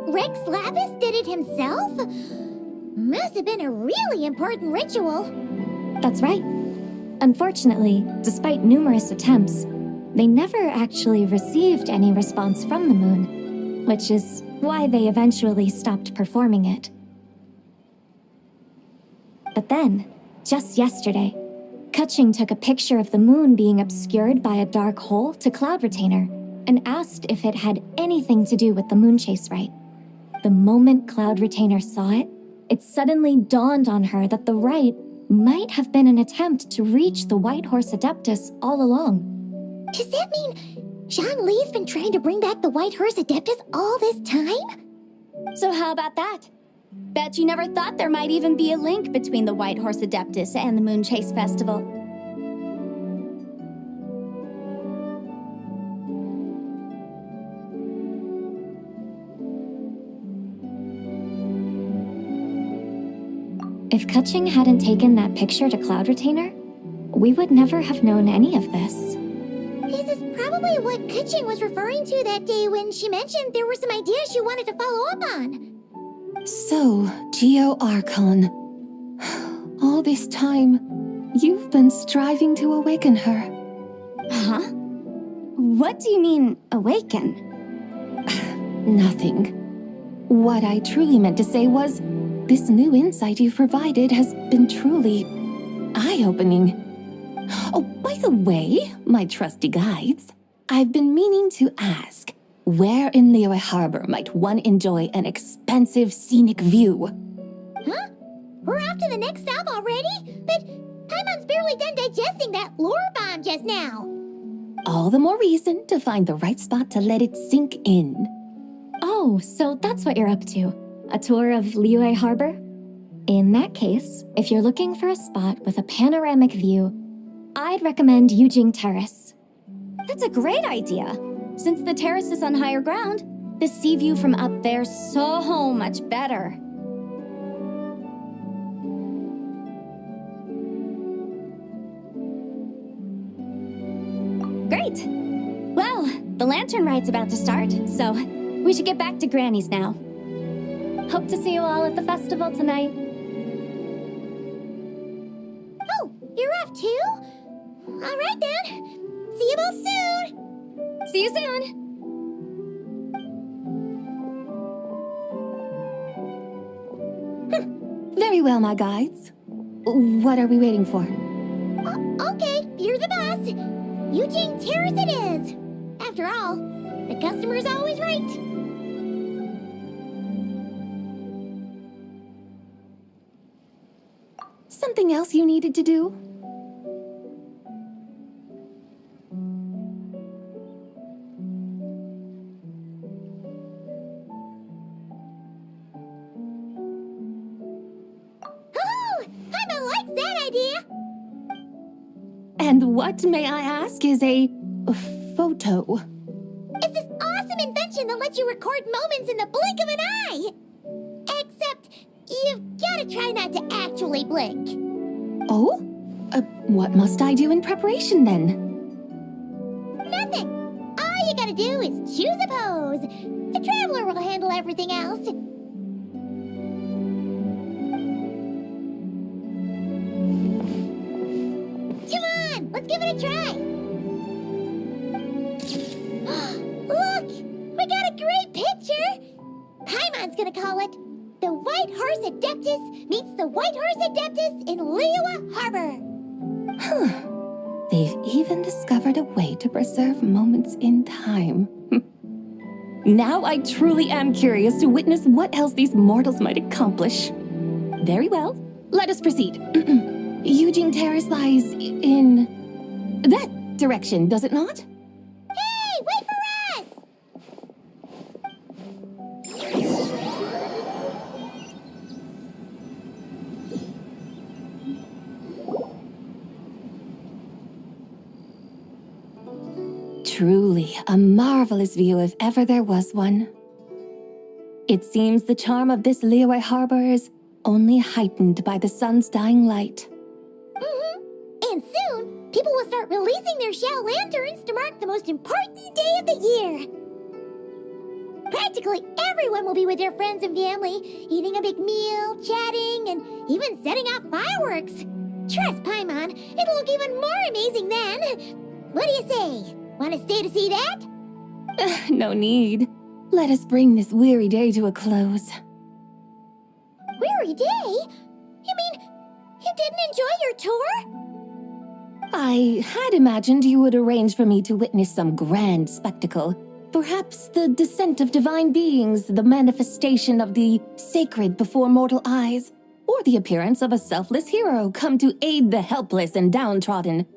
Rex Lapis did it himself? Must have been a really important ritual. That's right. Unfortunately, despite numerous attempts, they never actually received any response from the moon, which is why they eventually stopped performing it. But then, just yesterday, Kutching took a picture of the moon being obscured by a dark hole to Cloud Retainer and asked if it had anything to do with the Moon Chase Rite. The moment Cloud Retainer saw it, it suddenly dawned on her that the rite might have been an attempt to reach the White Horse Adeptus all along. Does that mean Zhang Li's been trying to bring back the White Horse Adeptus all this time? So how about that? Bet you never thought there might even be a link between the White Horse Adeptus and the Moon Chase Festival. If Kutching hadn't taken that picture to Cloud Retainer, we would never have known any of this. This is probably what Kutching was referring to that day when she mentioned there were some ideas she wanted to follow up on. So, Geo Archon. All this time, you've been striving to awaken her. Huh? What do you mean, awaken? Nothing. What I truly meant to say was, this new insight you've provided has been truly eye-opening. Oh, by the way, my trusty guides, I've been meaning to ask, where in Liyue Harbor might one enjoy an expensive scenic view? Huh? We're off to the next stop already? But Paimon's barely done digesting that lore bomb just now. All the more reason to find the right spot to let it sink in. Oh, so that's what you're up to. A tour of Liyue Harbor? In that case, if you're looking for a spot with a panoramic view, I'd recommend Yujing Terrace. That's a great idea. Since the terrace is on higher ground, the sea view from up there's so much better. lantern ride's about to start, so we should get back to Granny's now. Hope to see you all at the festival tonight. Oh, you're off too? All right then. See you both soon. See you soon! Very well, my guides. What are we waiting for? Okay, you're the boss. Eugene Terrace it is. After all, the customer's always right. Something else you needed to do? Oh, Paimon likes that idea. And what, may I ask, is a photo? It's this awesome invention that lets you record moments in the blink of an eye. Except, you've got to try not to actually blink. Oh? What must I do in preparation then? Nothing. All you gotta do is choose a pose. The Traveler will handle everything else. Come on, let's give it a try. Look, we got a great picture. Paimon's gonna call it The White Horse Adeptus Meets the White Horse Adeptus in Liyue Harbor. They've even discovered a way to preserve moments in time. Now I truly am curious to witness what else these mortals might accomplish. Very well, let us proceed. Eugene Terrace lies in that direction, does it not? Hey, wait for us! Truly a marvelous view if ever there was one. It seems the charm of this Liyue Harbor is only heightened by the sun's dying light. And soon, people will start releasing their shell lanterns to mark the most important day of the year. Practically everyone will be with their friends and family, eating a big meal, chatting, and even setting off fireworks. Trust Paimon, it'll look even more amazing then. What do you say? Want to stay to see that? No need. Let us bring this weary day to a close. Weary day? You mean you didn't enjoy your tour? I had imagined you would arrange for me to witness some grand spectacle. Perhaps the descent of divine beings, the manifestation of the sacred before mortal eyes, or the appearance of a selfless hero come to aid the helpless and downtrodden.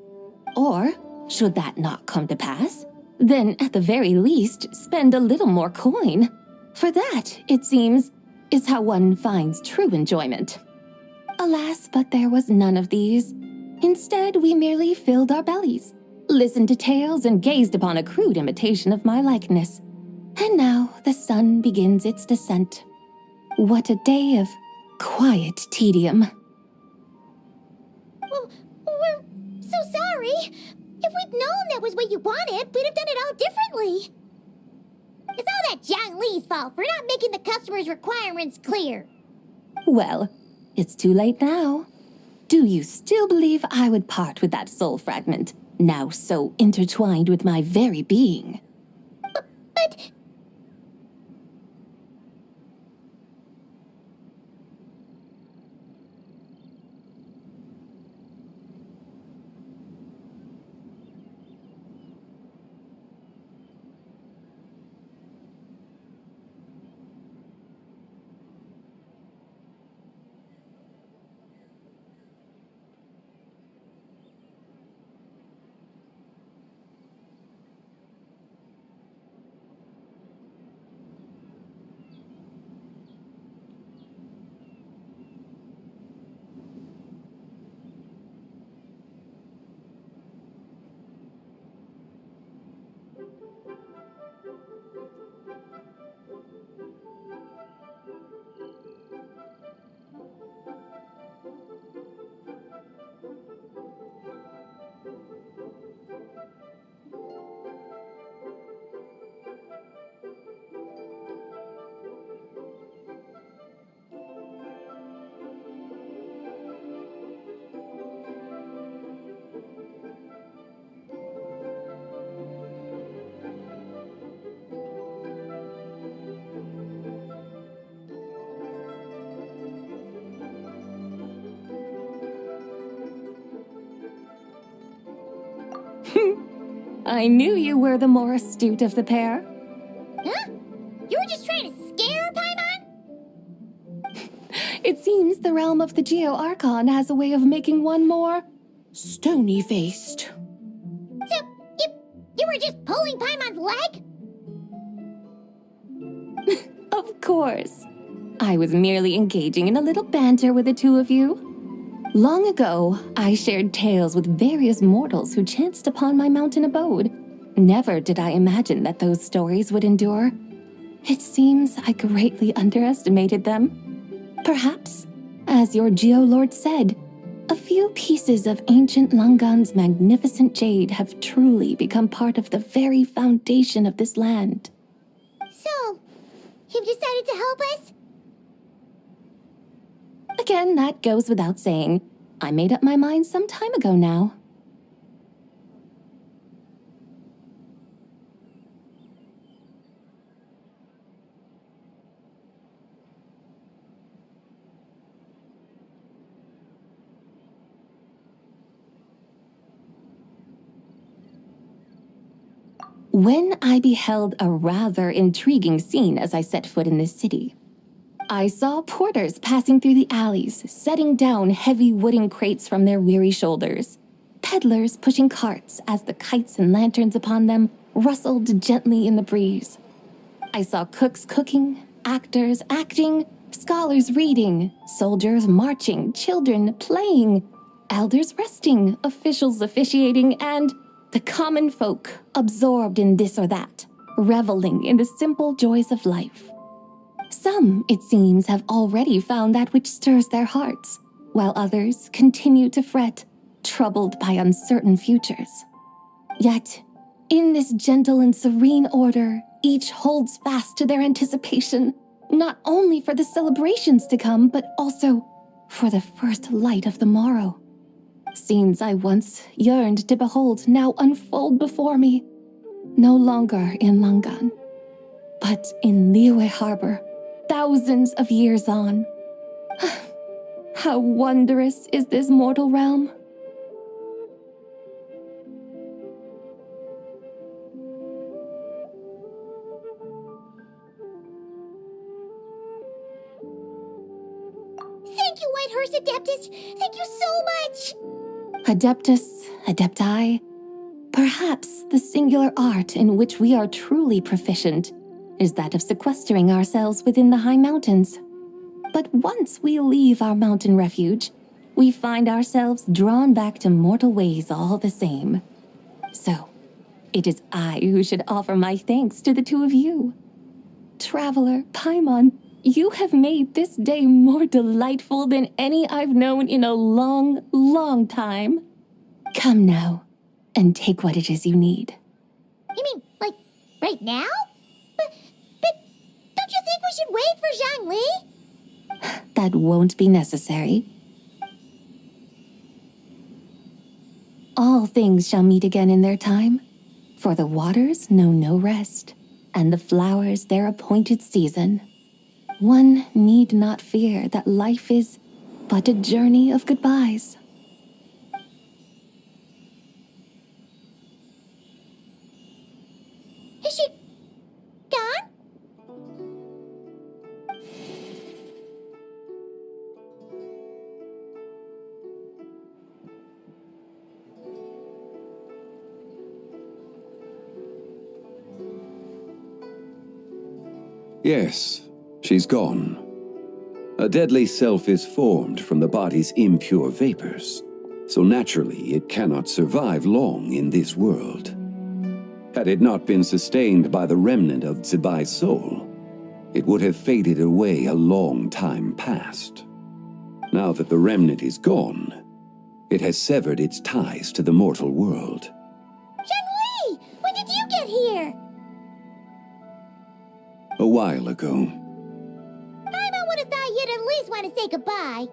Or, should that not come to pass, then at the very least spend a little more coin. For that, it seems, is how one finds true enjoyment. Alas, but there was none of these. Instead, we merely filled our bellies, listened to tales, and gazed upon a crude imitation of my likeness. And now the sun begins its descent. What a day of quiet tedium. Well, we're so sorry. If we'd known that was what you wanted, we'd have done it all differently. It's all that Zhang Li's fault for not making the customer's requirements clear. Well, it's too late now. Do you still believe I would part with that soul fragment, now so intertwined with my very being? But I knew you were the more astute of the pair. Huh? You were just trying to scare her, Paimon? It seems the realm of the Geo-Archon has a way of making one more stony-faced. So, you were just pulling Paimon's leg? Of course. I was merely engaging in a little banter with the two of you. Long ago, I shared tales with various mortals who chanced upon my mountain abode. Never did I imagine that those stories would endure. It seems I greatly underestimated them. Perhaps, as your Geolord said, a few pieces of ancient Langan's magnificent jade have truly become part of the very foundation of this land. So, you've decided to help us? Again, that goes without saying. I made up my mind some time ago now. When I beheld a rather intriguing scene as I set foot in this city, I saw porters passing through the alleys, setting down heavy wooden crates from their weary shoulders, peddlers pushing carts as the kites and lanterns upon them rustled gently in the breeze. I saw cooks cooking, actors acting, scholars reading, soldiers marching, children playing, elders resting, officials officiating, and the common folk absorbed in this or that, reveling in the simple joys of life. Some, it seems, have already found that which stirs their hearts, while others continue to fret, troubled by uncertain futures. Yet, in this gentle and serene order, each holds fast to their anticipation, not only for the celebrations to come, but also for the first light of the morrow. Scenes I once yearned to behold now unfold before me, no longer in Langan, but in Liyue Harbor, thousands of years on. How wondrous is this mortal realm! Thank you, Whitehurst Adeptus! Thank you so much! Adeptus, Adepti, perhaps the singular art in which we are truly proficient is that of sequestering ourselves within the high mountains. But once we leave our mountain refuge, we find ourselves drawn back to mortal ways all the same. So, it is I who should offer my thanks to the two of you. Traveler, Paimon, you have made this day more delightful than any I've known in a long, long time. Come now, and take what it is you need. You mean, like, right now? But don't you think we should wait for Zhangli? That won't be necessary. All things shall meet again in their time, for the waters know no rest, and the flowers their appointed season. One need not fear that life is but a journey of goodbyes. Is she gone? Yes, she's gone. A deadly self is formed from the body's impure vapors, so naturally it cannot survive long in this world. Had it not been sustained by the remnant of Zibai's soul, it would have faded away a long time past. Now that the remnant is gone, it has severed its ties to the mortal world. Zhangli! When did you get here? A while ago. I would have thought you'd at least want to say goodbye.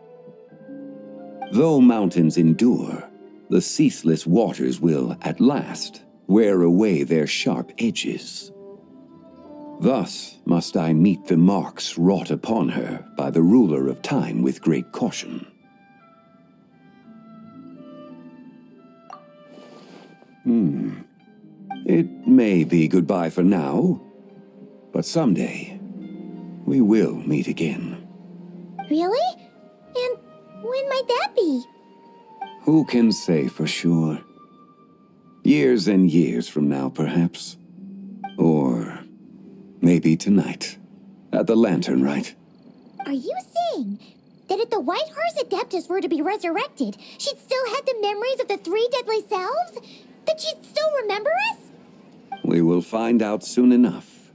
Though mountains endure, the ceaseless waters will, at last, wear away their sharp edges. Thus must I meet the marks wrought upon her by the ruler of time with great caution. It may be goodbye for now, but someday we will meet again. Really? And when might that be? Who can say for sure? Years and years from now, perhaps. Or maybe tonight, at the Lantern Rite. Are you saying that if the White Horse Adeptus were to be resurrected, she'd still have the memories of the 3 deadly selves? That she'd still remember us? We will find out soon enough.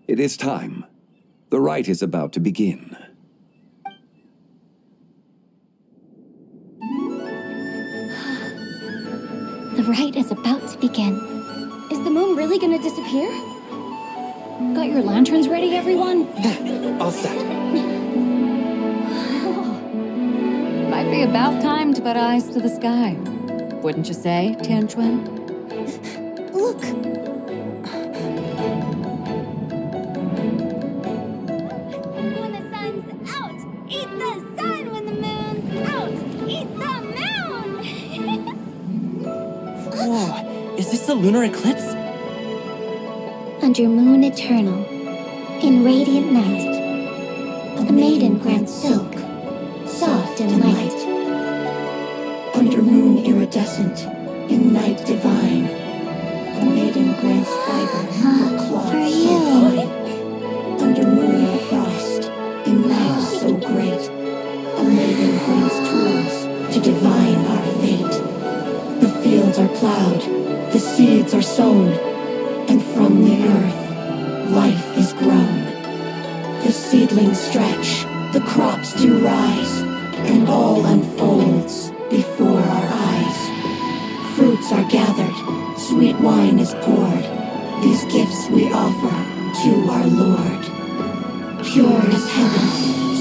It is time. The rite is about to begin. The rite is about to begin. Is the moon really gonna disappear? Got your lanterns ready, everyone? All set. Might be about time to put eyes to the sky. Wouldn't you say, Tianchuan? Look! When the sun's out, eat the sun. When the moon's out, eat the moon. Whoa, is this the lunar eclipse? Under moon eternal, in radiant night, a maiden grants silk, soft and light. Under moon iridescent, in night divine, a maiden grants fiber for cloth For so you. fine. Under moon of frost, in night so great, a maiden grants tools to divine our fate. The fields are plowed, the seeds are sown, and from the earth, life is grown. The seedlings stretch, the crops do rise, and all unfolds before our eyes. Fruits are gathered, sweet wine is poured. These gifts we offer to our Lord. Pure is heaven,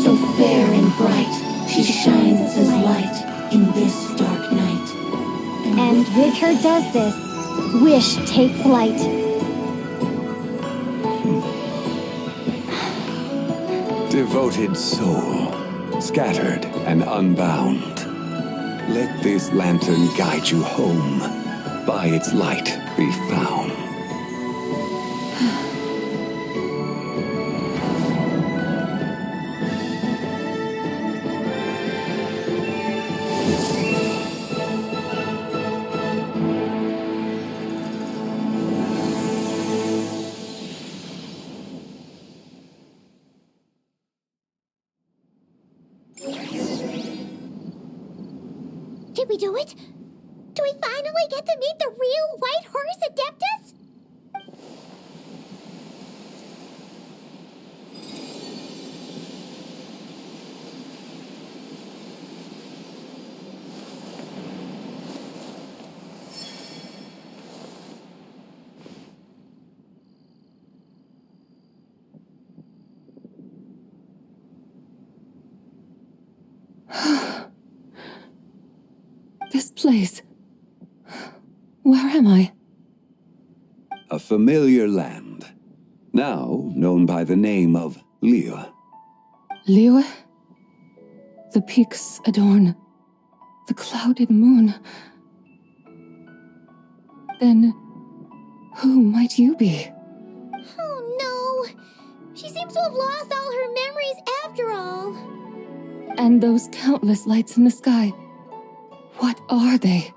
so fair and bright, she shines as light in this dark night. And with her does this, wish take flight. Devoted soul, scattered and unbound. Let this lantern guide you home. By its light be found. Did we do it? Do we finally get to meet the real White Horse Adeptus? This place. Where am I? A familiar land, now known by the name of Liyue. Liyue? The peaks adorn the clouded moon. Then, who might you be? Oh no! She seems to have lost all her memories after all. And those countless lights in the sky. What are they?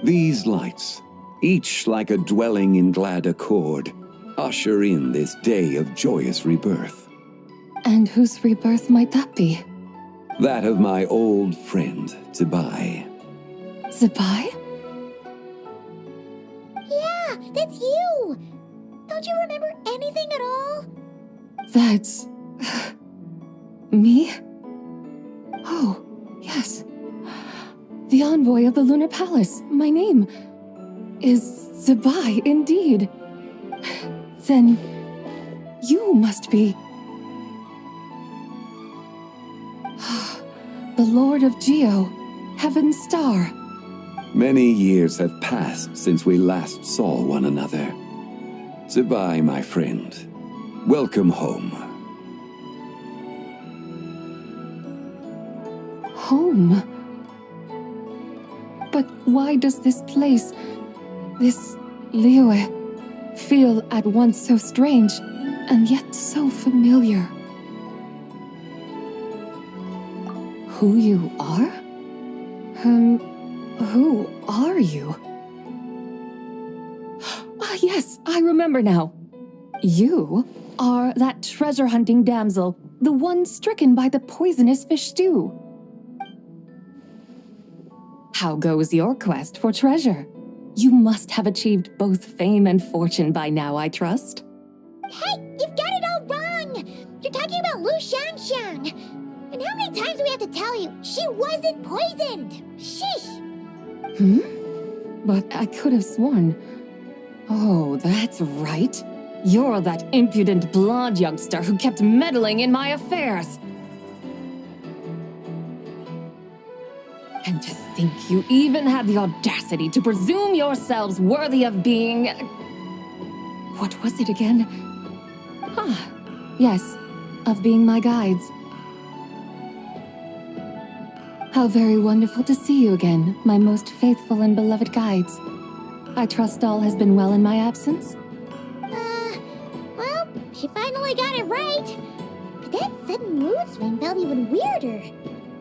These lights, each like a dwelling in glad accord, usher in this day of joyous rebirth. And whose rebirth might that be? That of my old friend, Zibai. Zibai? Yeah, that's you! Don't you remember anything at all? That's... me? Oh, yes. The envoy of the Lunar Palace, my name, is Zibai indeed. Then, you must be... the Lord of Geo, Heaven's Star. Many years have passed since we last saw one another. Zibai, my friend, welcome home. home. But why does this place, this Liyue, feel at once so strange and yet so familiar? Who you are? Who are you? Ah, yes, I remember now. You are that treasure-hunting damsel, the one stricken by the poisonous fish stew. How goes your quest for treasure? You must have achieved both fame and fortune by now, I trust. Hey, you've got it all wrong! You're talking about Lu Xiangxiang. And how many times do we have to tell you? She wasn't poisoned! Sheesh! But I could have sworn... Oh, that's right. You're that impudent blonde youngster who kept meddling in my affairs. And to think you even had the audacity to presume yourselves worthy of being... What was it again? Ah, yes, of being my guides. How very wonderful to see you again, my most faithful and beloved guides. I trust all has been well in my absence? Well, she finally got it right. But that sudden mood swing felt even weirder.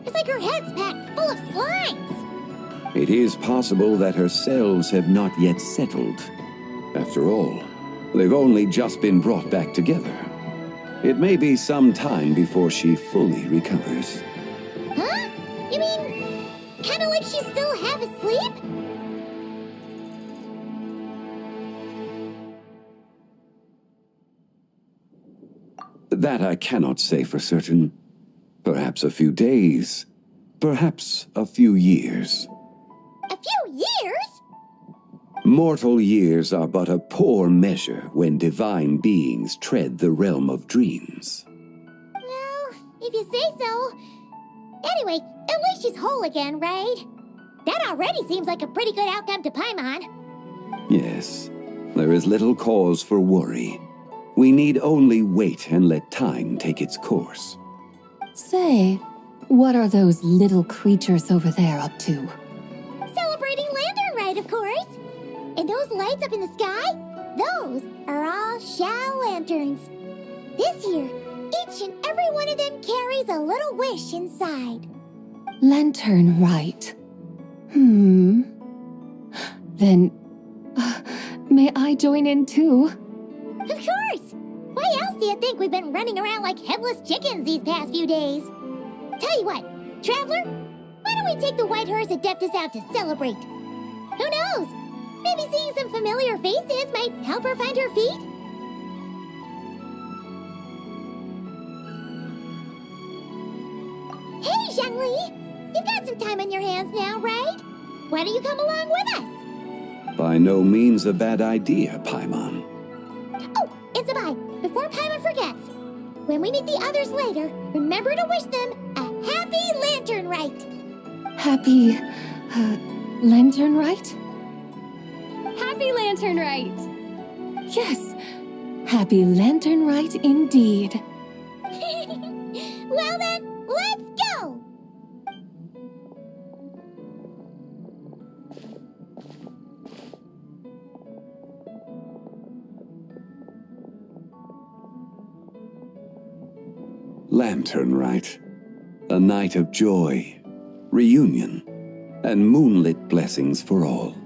It's like her head's packed full of slimes. It is possible that her cells have not yet settled. After all, they've only just been brought back together. It may be some time before she fully recovers. Huh? You mean, kinda like she's still half asleep? That I cannot say for certain. Perhaps a few days. Perhaps a few years. A few years? Mortal years are but a poor measure when divine beings tread the realm of dreams. Well, if you say so. Anyway, at least she's whole again, right? That already seems like a pretty good outcome to Paimon. Yes, there is little cause for worry. We need only wait and let time take its course. Say, what are those little creatures over there up to? Celebrating Lantern Rite, of course. And those lights up in the sky? Those are all Shao lanterns. This year, each and every one of them carries a little wish inside. Lantern Rite. Then, may I join in too? Of course! Why else do you think we've been running around like headless chickens these past few days? Tell you what, Traveler, why don't we take the White Horse Adeptus out to celebrate? Who knows? Maybe seeing some familiar faces might help her find her feet? Hey, Zhangli! You've got some time on your hands now, right? Why don't you come along with us? By no means a bad idea, Paimon. Oh, and Sabai, before Paimon forgets, when we meet the others later, remember to wish them a happy Lantern Rite. Happy, Lantern Rite? Happy Lantern Rite! Yes, happy Lantern Rite indeed. Well then, let's go! Lantern Rite. A night of joy, reunion, and moonlit blessings for all.